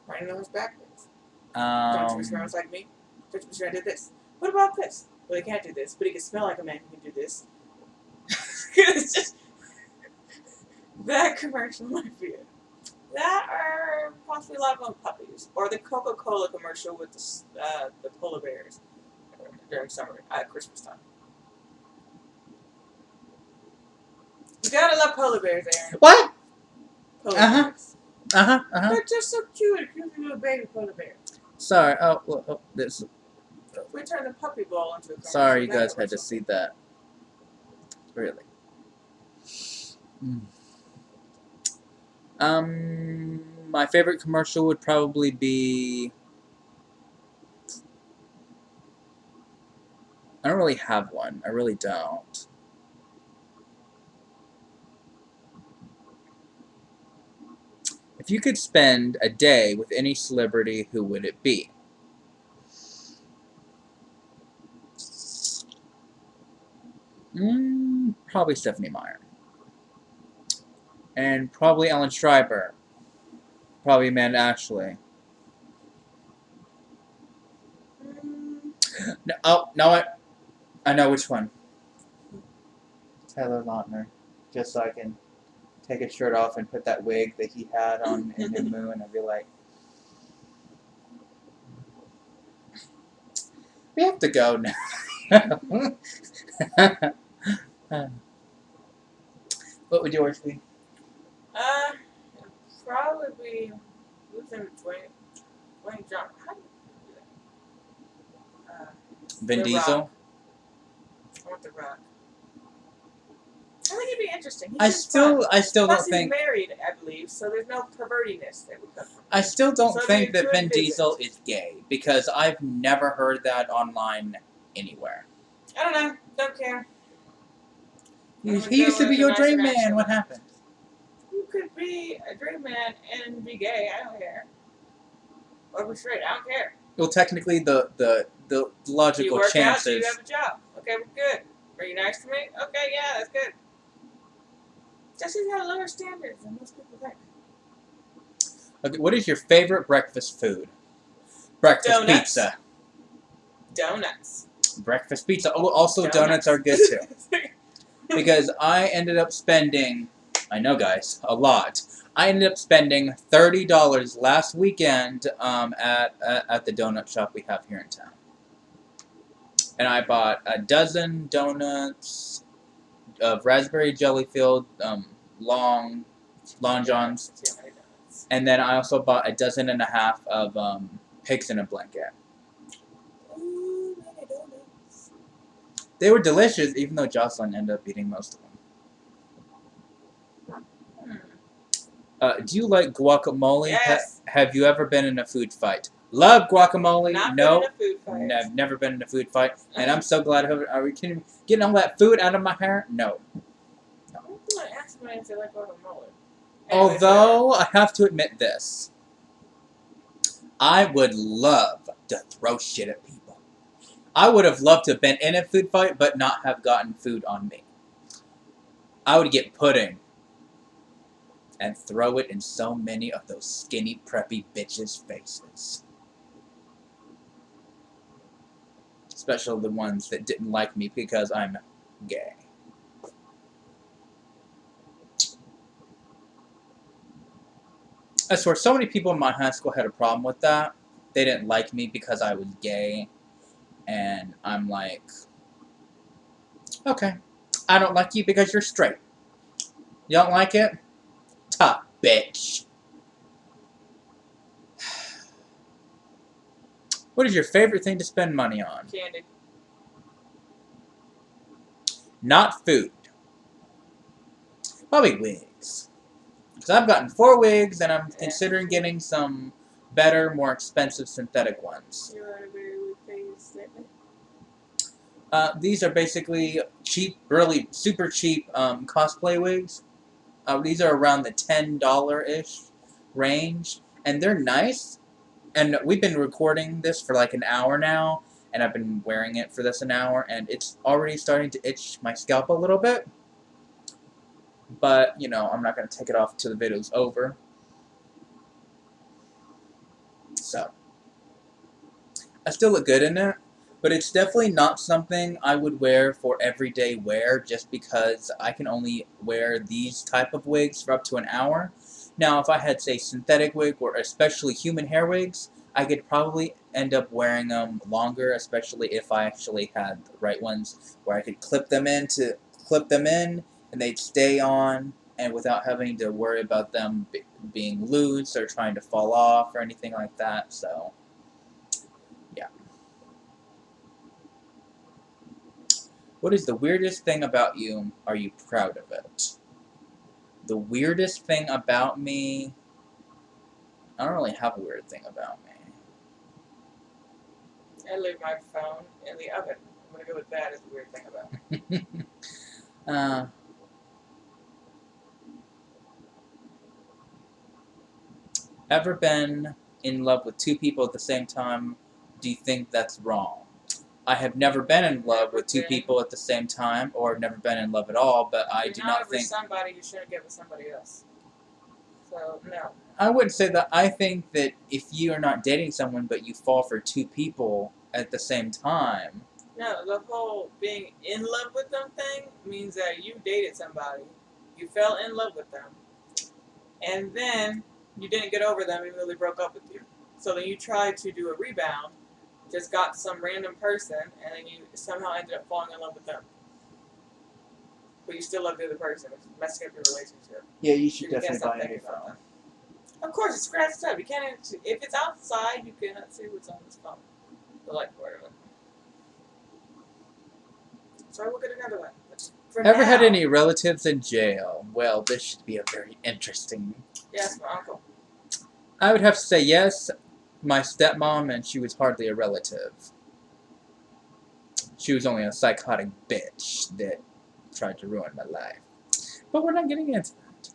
Speaker 2: Riding the horse backwards. Don't you smells like me? Don't you did this? What about this? Well, he can't do this, but he can smell like a man who can do this. It's just that commercial might be it. That or possibly Love on Puppies, or the Coca-Cola commercial with the polar bears during summer at Christmas time. You gotta love polar bears, Aaron.
Speaker 1: What?
Speaker 2: Polar bears.
Speaker 1: They're
Speaker 2: just so cute. Cute little baby polar bears.
Speaker 1: Sorry. Oh, this.
Speaker 2: We turned the puppy ball into a commercial.
Speaker 1: Sorry, you guys had to see that. Really. My favorite commercial would probably be. I don't really have one. I really don't. If you could spend a day with any celebrity, who would it be? Probably Stephanie Meyer. And probably Ellen Schreiber. Probably Amanda Ashley. No, I know which one. Taylor Lautner. Just so I can take his shirt off and put that wig that he had on in the moon and be like, we have to go now. What would yours be?
Speaker 2: Probably be Dwayne Johnson. How do you do that?
Speaker 1: Vin Diesel?
Speaker 2: Rock. I want The Rock. I think it'd be interesting.
Speaker 1: I still don't think.
Speaker 2: He's married, I believe, so there's no pervertiness that would come from him.
Speaker 1: I still don't
Speaker 2: So
Speaker 1: think
Speaker 2: it'd
Speaker 1: that
Speaker 2: be a
Speaker 1: Vin
Speaker 2: good visit.
Speaker 1: Diesel is gay because I've never heard that online anywhere.
Speaker 2: I don't know. Don't care.
Speaker 1: He used to be your dream man. What happened?
Speaker 2: You could be a dream man and be gay. I don't care. Or be straight. I don't care.
Speaker 1: Well, technically, the
Speaker 2: You
Speaker 1: logical
Speaker 2: work out,
Speaker 1: chances.
Speaker 2: you have a job. Okay, we're good. Are you nice to me? Okay, yeah, that's good. Jesse's got lower standards than most people think.
Speaker 1: Okay, what is your favorite breakfast food? Breakfast
Speaker 2: Donuts.
Speaker 1: pizza.
Speaker 2: Donuts.
Speaker 1: Breakfast pizza. Oh, also donuts are good too. Because I ended up spending, I know guys, a lot. I ended up spending $30 last weekend at the donut shop we have here in town. And I bought a dozen donuts of raspberry jelly filled long johns. And then I also bought a dozen and a half of pigs in a blanket.
Speaker 2: Ooh, many donuts.
Speaker 1: They were delicious, even though Jocelyn ended up eating most of them. Do you like guacamole?
Speaker 2: Yes.
Speaker 1: Have you ever been in a food fight? Love guacamole.
Speaker 2: Not
Speaker 1: No.
Speaker 2: been in a food fight.
Speaker 1: I've never been in a food fight. And I'm so glad. Are we kidding me? Getting all that food out of my hair? No.
Speaker 2: I'm going to ask somebody if they like guacamole.
Speaker 1: Although, I have to admit this. I would love to throw shit at people. I would have loved to have been in a food fight, but not have gotten food on me. I would get pudding and throw it in so many of those skinny, preppy bitches' faces. Especially the ones that didn't like me because I'm gay. I swear, so many people in my high school had a problem with that. They didn't like me because I was gay. And I'm like, okay, I don't like you because you're straight. You don't like it? Tough, bitch. What is your favorite thing to spend money on?
Speaker 2: Candy.
Speaker 1: Not food. Probably wigs. Because I've gotten 4 wigs, and I'm
Speaker 2: Yeah.
Speaker 1: considering getting some better, more expensive synthetic ones.
Speaker 2: You want a very wig phase lately?
Speaker 1: These are basically cheap, really super cheap cosplay wigs. These are around the $10-ish range, and they're nice. And we've been recording this for like an hour now, and I've been wearing it for this an hour, and it's already starting to itch my scalp a little bit. But, you know, I'm not going to take it off till the video's over. So, I still look good in it, but it's definitely not something I would wear for everyday wear just because I can only wear these type of wigs for up to an hour. Now, if I had, say, synthetic wig or especially human hair wigs, I could probably end up wearing them longer, especially if I actually had the right ones where I could clip them in and they'd stay on and without having to worry about them being loose or trying to fall off or anything like that. So, yeah. What is the weirdest thing about you? Are you proud of it? The weirdest thing about me? I don't really have a weird thing about me.
Speaker 2: I leave my phone in the oven. I'm gonna go with that as a weird thing about me.
Speaker 1: Ever been in love with 2 people at the same time? Do you think that's wrong? I have never been in love with 2 people at the same time, or never been in love at all, but I do not think...
Speaker 2: somebody, you shouldn't get with somebody else. So, no.
Speaker 1: I would say that I think that if you are not dating someone, but you fall for 2 people at the same time...
Speaker 2: No, the whole being in love with them thing means that you dated somebody, you fell in love with them, and then you didn't get over them even though they broke up with you. So then you tried to do a rebound, just got some random person, and then you somehow ended up falling in love with them. But you still love the other person. It's messing up your relationship.
Speaker 1: Yeah, you should
Speaker 2: You can't
Speaker 1: definitely
Speaker 2: stop
Speaker 1: buy a new
Speaker 2: thinking about
Speaker 1: phone.
Speaker 2: that. Of course, it's scratched up. You can't. If it's outside, you cannot see what's on this phone. The light part of it. So I will get another one. For
Speaker 1: Ever had
Speaker 2: now-
Speaker 1: any relatives in jail? Well, this should be a very interesting...
Speaker 2: Yes, my uncle.
Speaker 1: I would have to say yes, my stepmom, and she was hardly a relative. She was only a psychotic bitch that tried to ruin my life. But we're not getting into that.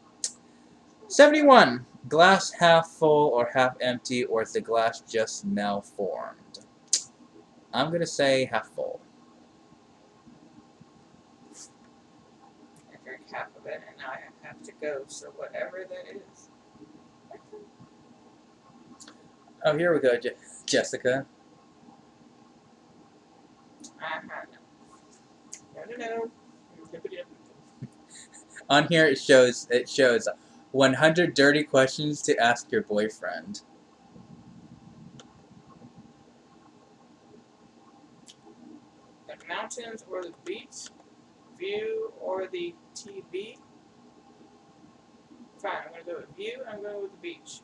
Speaker 1: 71. Glass half full or half empty, or is the glass just malformed? I'm going to say half full.
Speaker 2: I drank half of it, and now I have to go. So whatever that is.
Speaker 1: Oh, here we go, Jessica.
Speaker 2: No.
Speaker 1: On here it shows 100 dirty questions to ask your boyfriend.
Speaker 2: The mountains or the beach, view or the TV. Fine, I'm gonna go with view. I'm going with the beach.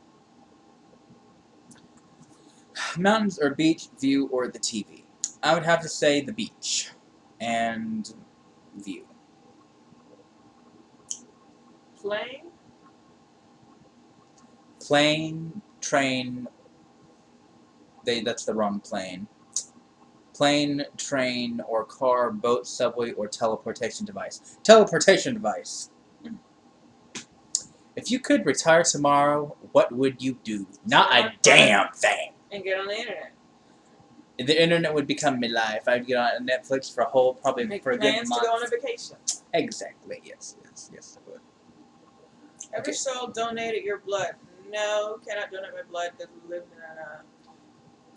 Speaker 1: Mountains or beach, view or the TV. I would have to say the beach and view. Plane, train. That's the wrong plane. Plane, train, or car, boat, subway, or teleportation device. Teleportation device. If you could retire tomorrow, what would you do? Not a damn thing.
Speaker 2: And get on the internet.
Speaker 1: The internet would become my life. I'd get on Netflix for a whole, probably
Speaker 2: Make
Speaker 1: for a good
Speaker 2: plans
Speaker 1: month.
Speaker 2: to go on a vacation.
Speaker 1: Exactly. Yes, I would.
Speaker 2: Ever so donated your blood? No, cannot donate my blood because we live in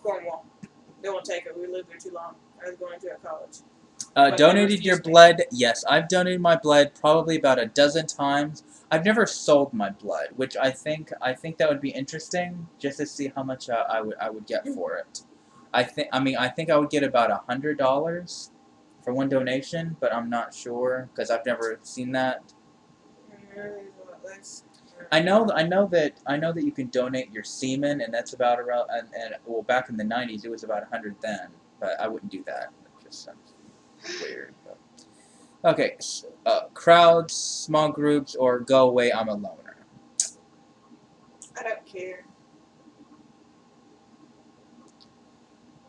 Speaker 2: Cornwall. They won't take it. We lived there too long. I was going to college.
Speaker 1: Donated your blood? Yes, I've donated my blood probably about a dozen times. I've never sold my blood, which I think that would be interesting, just to see how much I would get for it. I think I would get about $100 for one donation, but I'm not sure because I've never seen that. I know that you can donate your semen, and that's about around. And well, back in the '90s, it was about $100 then, but I wouldn't do that. It just sounds weird. But Okay, crowds, small groups, or go away, I'm a loner.
Speaker 2: I don't care.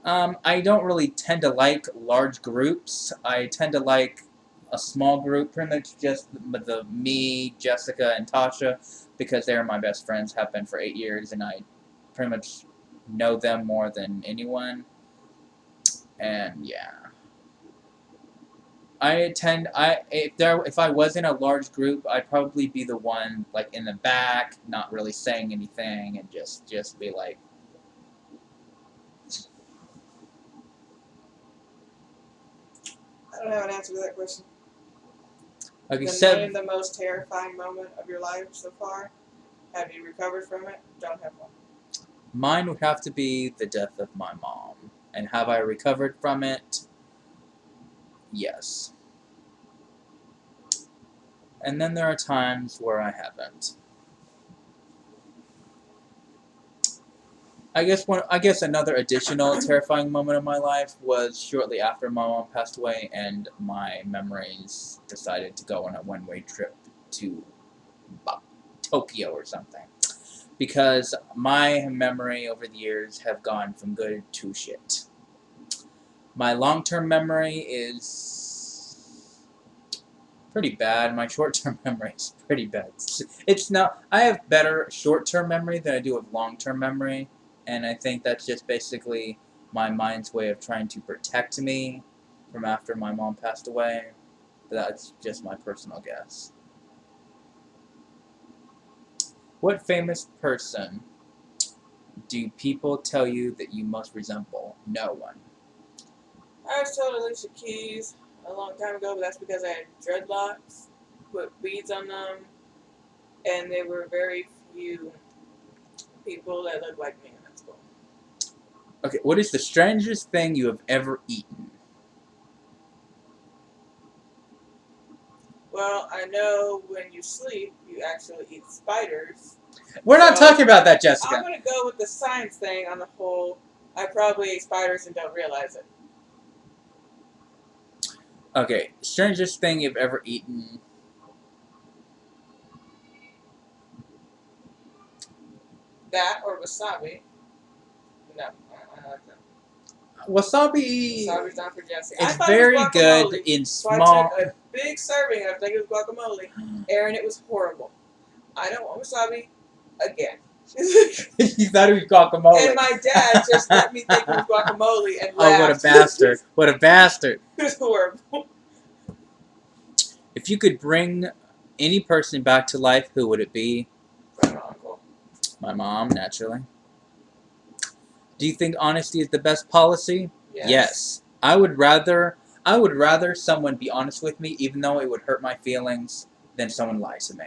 Speaker 1: I don't really tend to like large groups. I tend to like a small group, pretty much just me, Jessica, and Tasha, because they're my best friends, have been for 8 years, and I pretty much know them more than anyone. And yeah. If I was in a large group, I'd probably be the one like in the back, not really saying anything, and just be like,
Speaker 2: I don't have an answer to that question.
Speaker 1: okay,
Speaker 2: Name the most terrifying moment of your life so far. Have you recovered from it? Don't have one.
Speaker 1: mine would have to be the death of my mom, and have I recovered from it? Yes. And then there are times where I haven't. I guess another additional terrifying moment of my life was shortly after my mom passed away, and my memories decided to go on a one-way trip to Tokyo or something, because my memory over the years have gone from good to shit. My long-term memory is pretty bad. My short-term memory is pretty bad. It's not. I have better short-term memory than I do of long-term memory, and I think that's just basically my mind's way of trying to protect me from after my mom passed away. But that's just my personal guess. What famous person do people tell you that you most resemble? No one.
Speaker 2: I was told Alicia Keys a long time ago, but that's because I had dreadlocks, put beads on them, and there were very few people that looked like me in that school.
Speaker 1: Okay, what is the strangest thing you have ever eaten?
Speaker 2: Well, I know when you sleep, you actually eat spiders.
Speaker 1: We're not
Speaker 2: So,
Speaker 1: talking about that,
Speaker 2: I'm
Speaker 1: Jessica.
Speaker 2: going to go with the science thing on the whole. I probably ate spiders and don't realize it.
Speaker 1: Okay, strangest thing you've ever eaten.
Speaker 2: That or wasabi. No, I like that.
Speaker 1: Wasabi
Speaker 2: Wasabi's not for Jesse. I
Speaker 1: is
Speaker 2: thought
Speaker 1: very
Speaker 2: it was
Speaker 1: good
Speaker 2: guacamole,
Speaker 1: in
Speaker 2: so I
Speaker 1: small.
Speaker 2: took a big serving. I was thinking it was guacamole. Aaron, it was horrible. I don't want wasabi again.
Speaker 1: You thought it was guacamole.
Speaker 2: And my dad just let me think it was guacamole and laughed.
Speaker 1: Oh, what a bastard! What a bastard!
Speaker 2: It was horrible.
Speaker 1: If you could bring any person back to life, who would it be?
Speaker 2: My uncle.
Speaker 1: My mom, naturally. Do you think honesty is the best policy? Yes. I would rather someone be honest with me, even though it would hurt my feelings, than someone lie to me.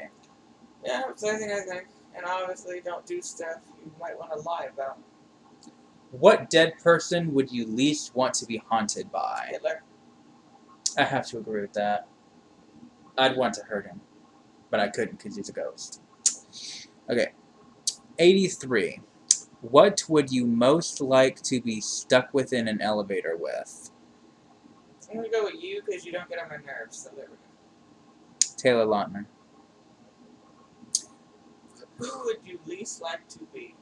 Speaker 2: Yeah, it's anything I think. And obviously don't do stuff you might want to lie about.
Speaker 1: What dead person would you least want to be haunted by?
Speaker 2: Hitler.
Speaker 1: I have to agree with that. I'd want to hurt him, but I couldn't because he's a ghost. Okay. 83. What would you most like to be stuck within an elevator with?
Speaker 2: I'm going to go with you because you don't get on my nerves, so there we go.
Speaker 1: Taylor Lautner.
Speaker 2: Who would you least like to be?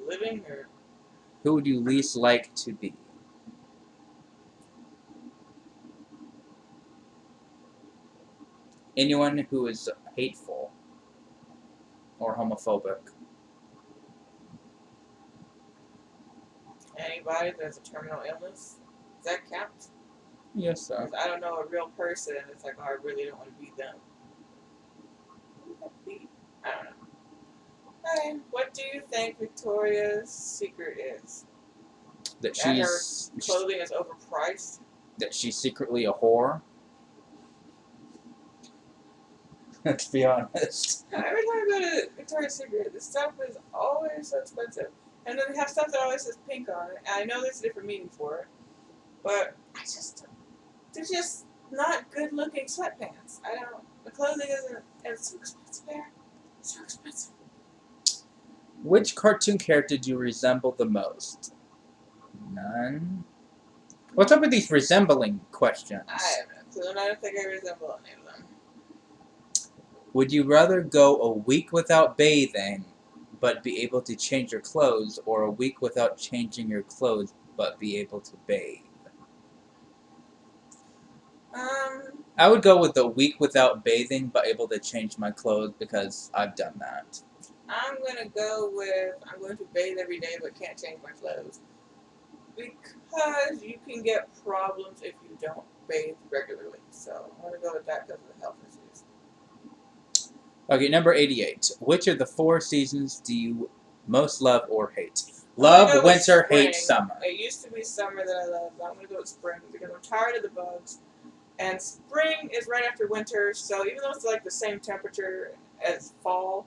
Speaker 2: Living or...
Speaker 1: Who would you least like to be? Anyone who is hateful or homophobic.
Speaker 2: Anybody that has a terminal illness? Does that count?
Speaker 1: Yes, sir.
Speaker 2: 'Cause I don't know a real person, and it's like, oh, I really don't want to be them. Who would that be? I don't know. Okay, what do you think Victoria's secret is?
Speaker 1: That
Speaker 2: That her clothing is overpriced?
Speaker 1: That she's secretly a whore. Let's be honest.
Speaker 2: Every time I go to Victoria's Secret, the stuff is always so expensive. And then they have stuff that always says pink on it. And I know there's a different meaning for it. But they're just not good looking sweatpants. The clothing isn't, and it's so expensive there. So expensive.
Speaker 1: Which cartoon character do you resemble the most? None. What's up with these resembling questions?
Speaker 2: I have an So no matter if they resemble any of them.
Speaker 1: Would you rather go a week without bathing, but be able to change your clothes, or a week without changing your clothes, but be able to bathe? I would go with a week without bathing, but able to change my clothes because I've done that.
Speaker 2: I'm gonna go with I'm going to bathe every day but can't change my clothes. Because you can get problems if you don't bathe regularly. So I'm gonna go with that because of the health issues.
Speaker 1: Okay, number 88. Which of the 4 seasons do you most love or hate?
Speaker 2: I'm gonna
Speaker 1: Love,
Speaker 2: go with
Speaker 1: winter,
Speaker 2: spring.
Speaker 1: hate, summer.
Speaker 2: It used to be summer that I loved, but I'm gonna go with spring because I'm tired of the bugs. And spring is right after winter, so even though it's like the same temperature as fall,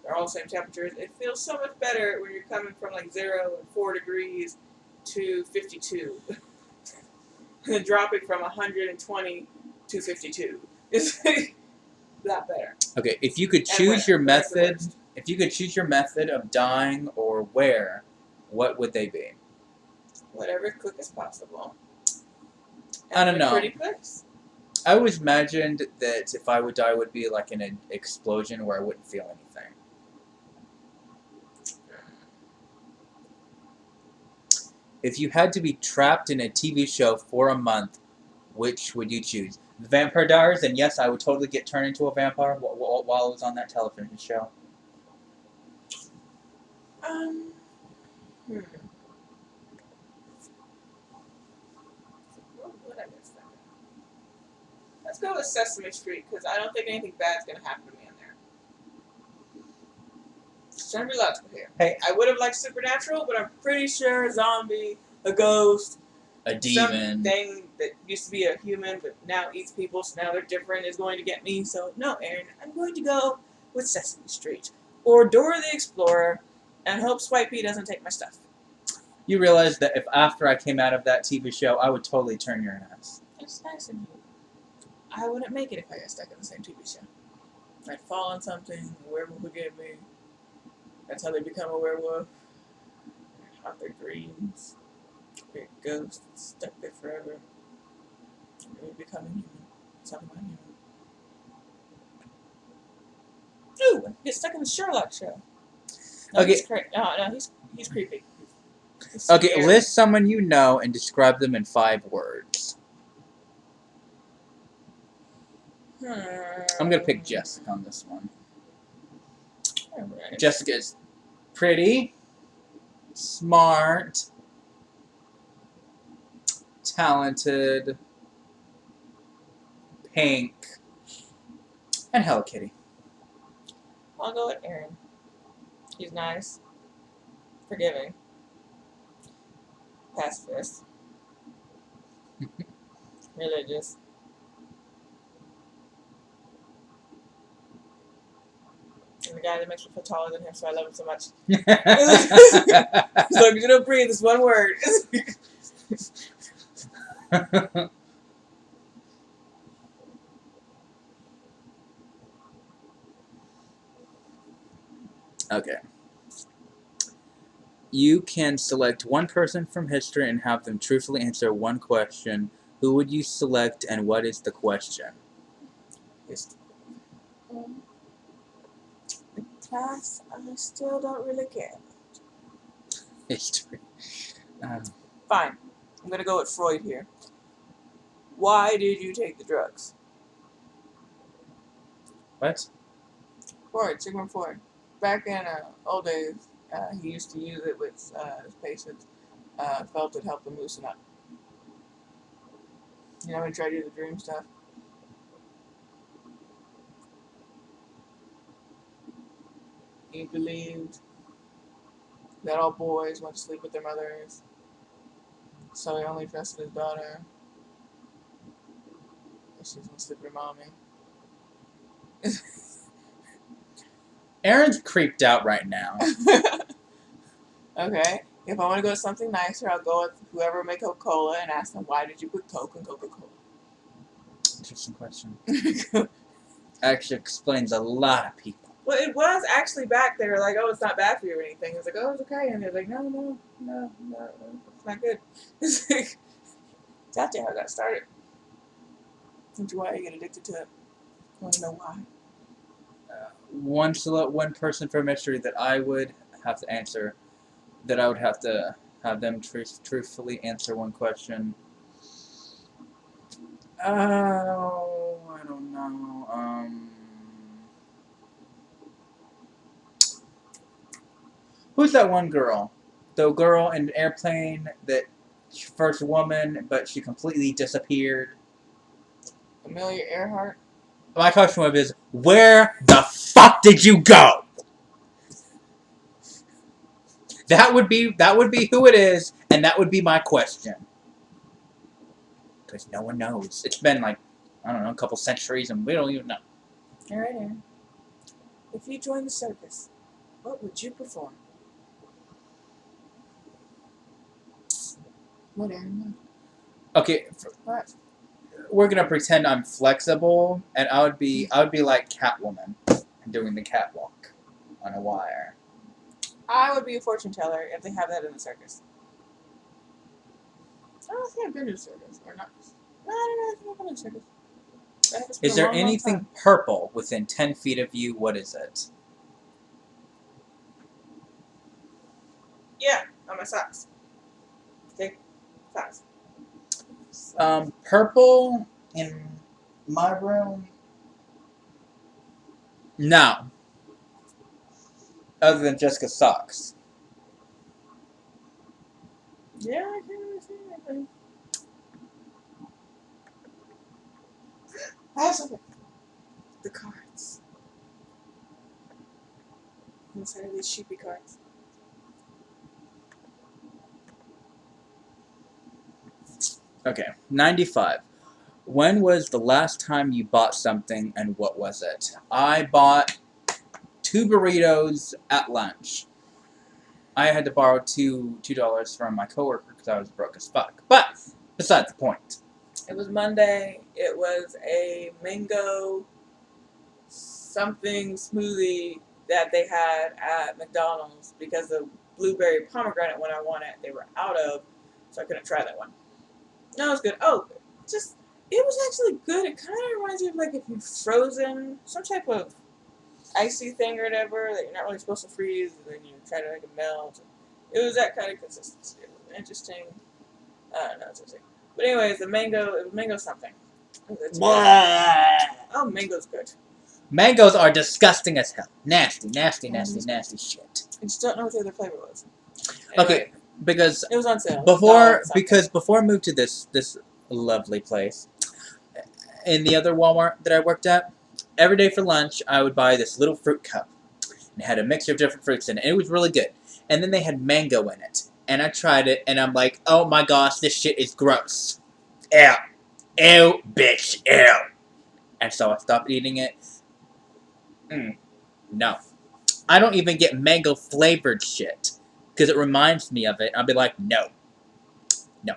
Speaker 2: they're all the same temperatures, it feels so much better when you're coming from like 0 and 4 degrees to 52. And dropping from 120 to 52. It's that better.
Speaker 1: Okay, if you could choose your method, of dyeing or wear, what would they be?
Speaker 2: Whatever quick as possible.
Speaker 1: I don't
Speaker 2: And in a
Speaker 1: know.
Speaker 2: pretty place.
Speaker 1: I always imagined that if I would die, it would be like in an explosion where I wouldn't feel anything. If you had to be trapped in a TV show for a month, which would you choose? The Vampire Diaries, and yes, I would totally get turned into a vampire while I was on that television show.
Speaker 2: Hmm. What would I miss that? Let's go with Sesame Street because I don't think anything bad's gonna happen to me in there. It's gonna be logical here.
Speaker 1: Hey,
Speaker 2: I would have liked Supernatural, but I'm pretty sure a zombie, a ghost,
Speaker 1: a demon,
Speaker 2: something that used to be a human but now eats people, so now they're different, is going to get me. So no, Aaron, I'm going to go with Sesame Street or Dora the Explorer, and hope Swipey doesn't take my stuff.
Speaker 1: You realize that if after I came out of that TV show, I would totally turn your ass.
Speaker 2: It's nice of you. I wouldn't make it if I got stuck in the same TV show. I'd fall on something, a werewolf would get me. That's how they become a werewolf. They'd haunt their dreams. Be a ghost stuck there forever. They would become a human. Somehow human. Ooh, get stuck in the Sherlock show. No,
Speaker 1: Okay.
Speaker 2: He's creepy. He's
Speaker 1: Okay,
Speaker 2: scary.
Speaker 1: list someone you know and describe them in 5 words. I'm gonna pick Jessica on this one.
Speaker 2: Alright.
Speaker 1: Jessica's pretty, smart, talented, pink, and Hello Kitty.
Speaker 2: I'll go with Aaron. He's nice, forgiving, pacifist, religious. And the guy that makes me feel taller than him, so I love him so much. So you don't breathe, it's one word.
Speaker 1: Okay. You can select one person from history and have them truthfully answer one question. Who would you select and what is the question?
Speaker 2: The class, I still don't really care.
Speaker 1: History.
Speaker 2: Fine. I'm gonna go with Freud here. Why did you take the drugs?
Speaker 1: What?
Speaker 2: Freud, Sigmund Freud. Back in old days, he used to use it with his patients. Felt it helped them loosen up. You know, when he tried to do the dream stuff. He believed that all boys went to sleep with their mothers, so he only trusted his daughter. She was gonna sleep with her mommy.
Speaker 1: Aaron's creeped out right now.
Speaker 2: Okay, if I want to go with something nicer, I'll go with whoever made Coca-Cola and ask them, why did you put Coke in Coca-Cola?
Speaker 1: Interesting question. Actually explains a lot of people.
Speaker 2: Well, it was actually back there, like, oh, it's not bad for you or anything. It's like, oh, it's okay. And they're like, no, it's not good. It's out there how it got started. Why you get addicted to it? I want to know why.
Speaker 1: One person for mystery that I would have to answer, that I would have to have them truthfully answer one question. Oh, I don't know. Who's that one girl? The girl in the airplane that first woman, but she completely disappeared.
Speaker 2: Amelia Earhart.
Speaker 1: My question is, where the fuck did you go? That would be who it is, and that would be my question. Because no one knows. It's been like, I don't know, a couple centuries, and we don't even know.
Speaker 2: All right, Aaron. If you joined the circus, what would you perform? What, Aaron?
Speaker 1: Okay,
Speaker 2: What?
Speaker 1: we're gonna pretend I'm flexible, and I would be like Catwoman, doing the catwalk on a wire.
Speaker 2: I would be a fortune teller if they have that in the circus. I don't think I've been to a circus, or not. No, I don't know if I've been to a circus. It's been
Speaker 1: Is
Speaker 2: a
Speaker 1: there
Speaker 2: long, long
Speaker 1: anything
Speaker 2: time.
Speaker 1: purple within 10 feet of you? What is it?
Speaker 2: Yeah, on my socks. Okay, socks.
Speaker 1: Purple in my room? No. Other than Jessica's socks.
Speaker 2: Yeah, I can't really see anything. Also, the cards. Inside of these sheepy cards.
Speaker 1: Okay, 95. When was the last time you bought something, and what was it? I bought 2 burritos at lunch. I had to borrow $2 from my coworker because I was broke as fuck. But besides the point.
Speaker 2: It was Monday. It was a mango something smoothie that they had at McDonald's because the blueberry pomegranate one I wanted they were out of, so I couldn't try that one. No, it was good. Oh, just it was actually good. It kind of reminds me of like if you've frozen some type of icy thing or whatever that you're not really supposed to freeze, and then you try to make it melt. It was that kind of consistency. It was interesting. I don't know, it's interesting. But anyways, it was mango something. Oh, mango's good.
Speaker 1: Mangoes are disgusting as hell. Nasty, nasty, nasty, nasty shit.
Speaker 2: I just don't know what the other flavor was. Anyway,
Speaker 1: Okay, because
Speaker 2: it was on sale.
Speaker 1: before I moved to this lovely place, in the other Walmart that I worked at, every day for lunch I would buy this little fruit cup. And it had a mixture of different fruits in it, and it was really good. And then they had mango in it. And I tried it, and I'm like, oh my gosh, this shit is gross. Ew. Ew, bitch, ew. And so I stopped eating it. No. I don't even get mango flavored shit. Because it reminds me of it. I'll be like, no. No.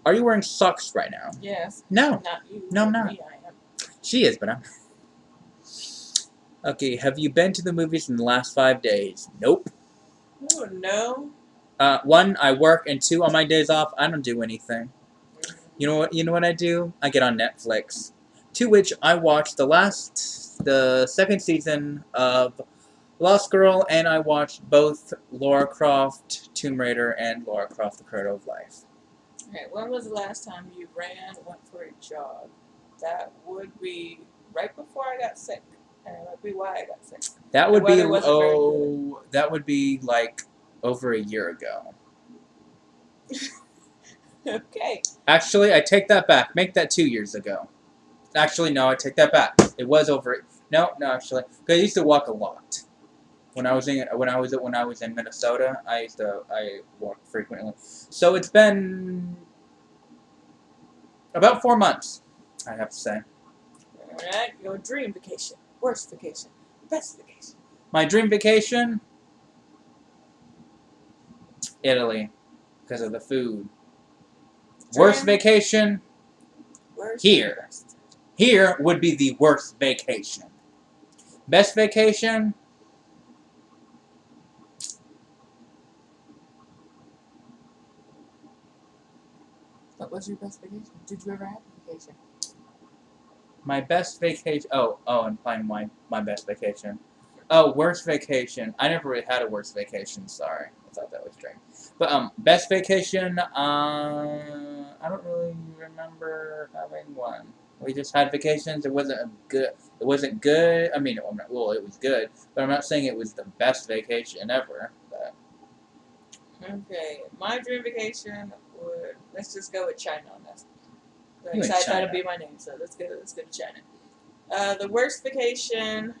Speaker 1: Are you wearing socks right now?
Speaker 2: Yes.
Speaker 1: No.
Speaker 2: Not you.
Speaker 1: No, I'm not.
Speaker 2: Me, I am.
Speaker 1: She is, but I'm... Okay, have you been to the movies in the last 5 days? Nope.
Speaker 2: Oh, no.
Speaker 1: 1, I work, and 2, on my days off, I don't do anything. You know what I do? I get on Netflix. To which I watched the second season of Lost Girl, and I watched both Lara Croft Tomb Raider and Lara Croft The Cradle of Life.
Speaker 2: Okay, when was the last time you went for a jog? That would be right before I got sick. And that would be why I got sick.
Speaker 1: That would be,
Speaker 2: that
Speaker 1: would be like over a year ago.
Speaker 2: Okay.
Speaker 1: Actually, I take that back. Make that 2 years ago. Actually, no, I take that back. It was over. No, actually, because I used to walk a lot. When I was in Minnesota, I walked frequently. So it's been about 4 months, I have to say.
Speaker 2: Alright, your dream vacation. Worst vacation. Best vacation.
Speaker 1: My dream vacation? Italy, because of the food. Worst vacation? Here. Here would be the worst vacation. Best vacation?
Speaker 2: What was your best vacation? Did you ever have a vacation?
Speaker 1: My best vacation. Oh, I'm finding my best vacation. Oh, worst vacation. I never really had a worst vacation. Sorry, I thought that was strange. But best vacation. I don't really remember having one. We just had vacations. It wasn't good. It wasn't good. I mean, well, it was good, but I'm not saying it was the best vacation ever. But
Speaker 2: Okay, my dream vacation would, let's just go with China on this.
Speaker 1: You
Speaker 2: Because
Speaker 1: went
Speaker 2: I thought it'd
Speaker 1: China.
Speaker 2: be my name, so let's go to China. The worst vacation.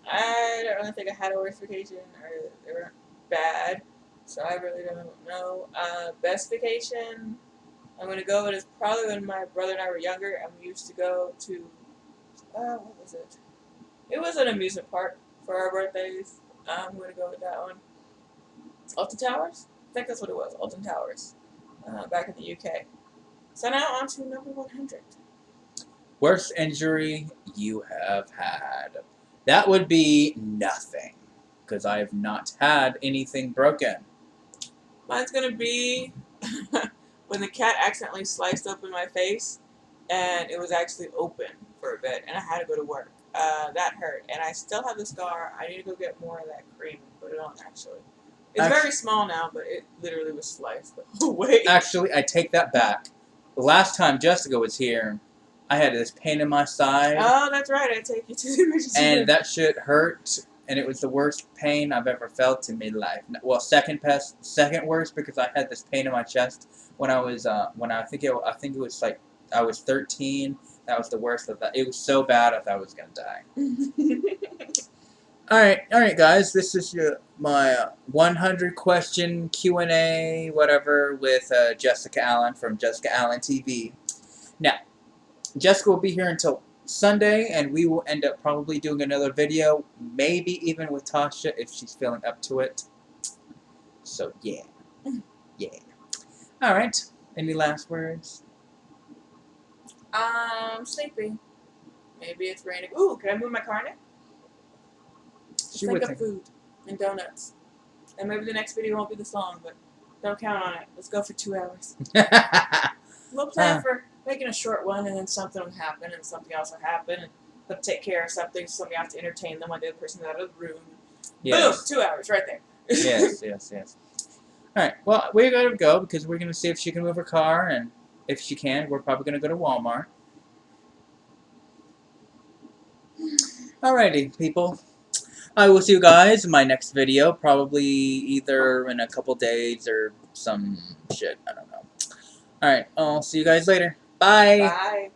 Speaker 2: I don't really think I had a worst vacation, or they weren't bad, so I really don't know. Best vacation I'm gonna go with is probably when my brother and I were younger, and we used to go to, what was it? It was an amusement park for our birthdays. I'm gonna go with that one. Alton Towers? I think that's what it was. Alton Towers, back in the UK. So now on to number 100.
Speaker 1: Worst injury you have had. That would be nothing, because I have not had anything broken.
Speaker 2: Mine's gonna be when the cat accidentally sliced open my face, and it was actually open for a bit, and I had to go to work. That hurt, and I still have the scar. I need to go get more of that cream and put it on. Actually, it's very small now, but it literally was sliced the whole way.
Speaker 1: Actually, I take that back. The last time Jessica was here, I had this pain in my side,
Speaker 2: Oh, that's right. I take you to the emergency room.
Speaker 1: and that shit hurt, and it was the worst pain I've ever felt in my life. Well, second worst, because I had this pain in my chest when I was I think it was like I was 13. That was the worst of that. It was so bad I thought I was gonna die. All right, guys. This is my 100 question Q&A, whatever, with Jessica Allen from Jessica Allen TV. Now, Jessica will be here until Sunday, and we will end up probably doing another video, maybe even with Tasha if she's feeling up to it. So yeah. All right. Any last words?
Speaker 2: Sleepy. Maybe it's raining. Ooh, can I move my car now?
Speaker 1: She
Speaker 2: Think
Speaker 1: would
Speaker 2: of
Speaker 1: think.
Speaker 2: food and donuts. And maybe the next video won't be this long, but don't count on it. Let's go for 2 hours. We'll plan for making a short one, and then something will happen, and something else will happen, and they'll take care of something, so somebody has to entertain them while the other person's out of the room.
Speaker 1: Yes.
Speaker 2: Boom! 2 hours right there.
Speaker 1: yes. All right. Well, we're going to go because we're going to see if she can move her car, and if she can, we're probably going to go to Walmart. Alrighty, people. I will see you guys in my next video, probably either in a couple days or some shit. I don't know. Alright, I'll see you guys later. Bye!
Speaker 2: Bye.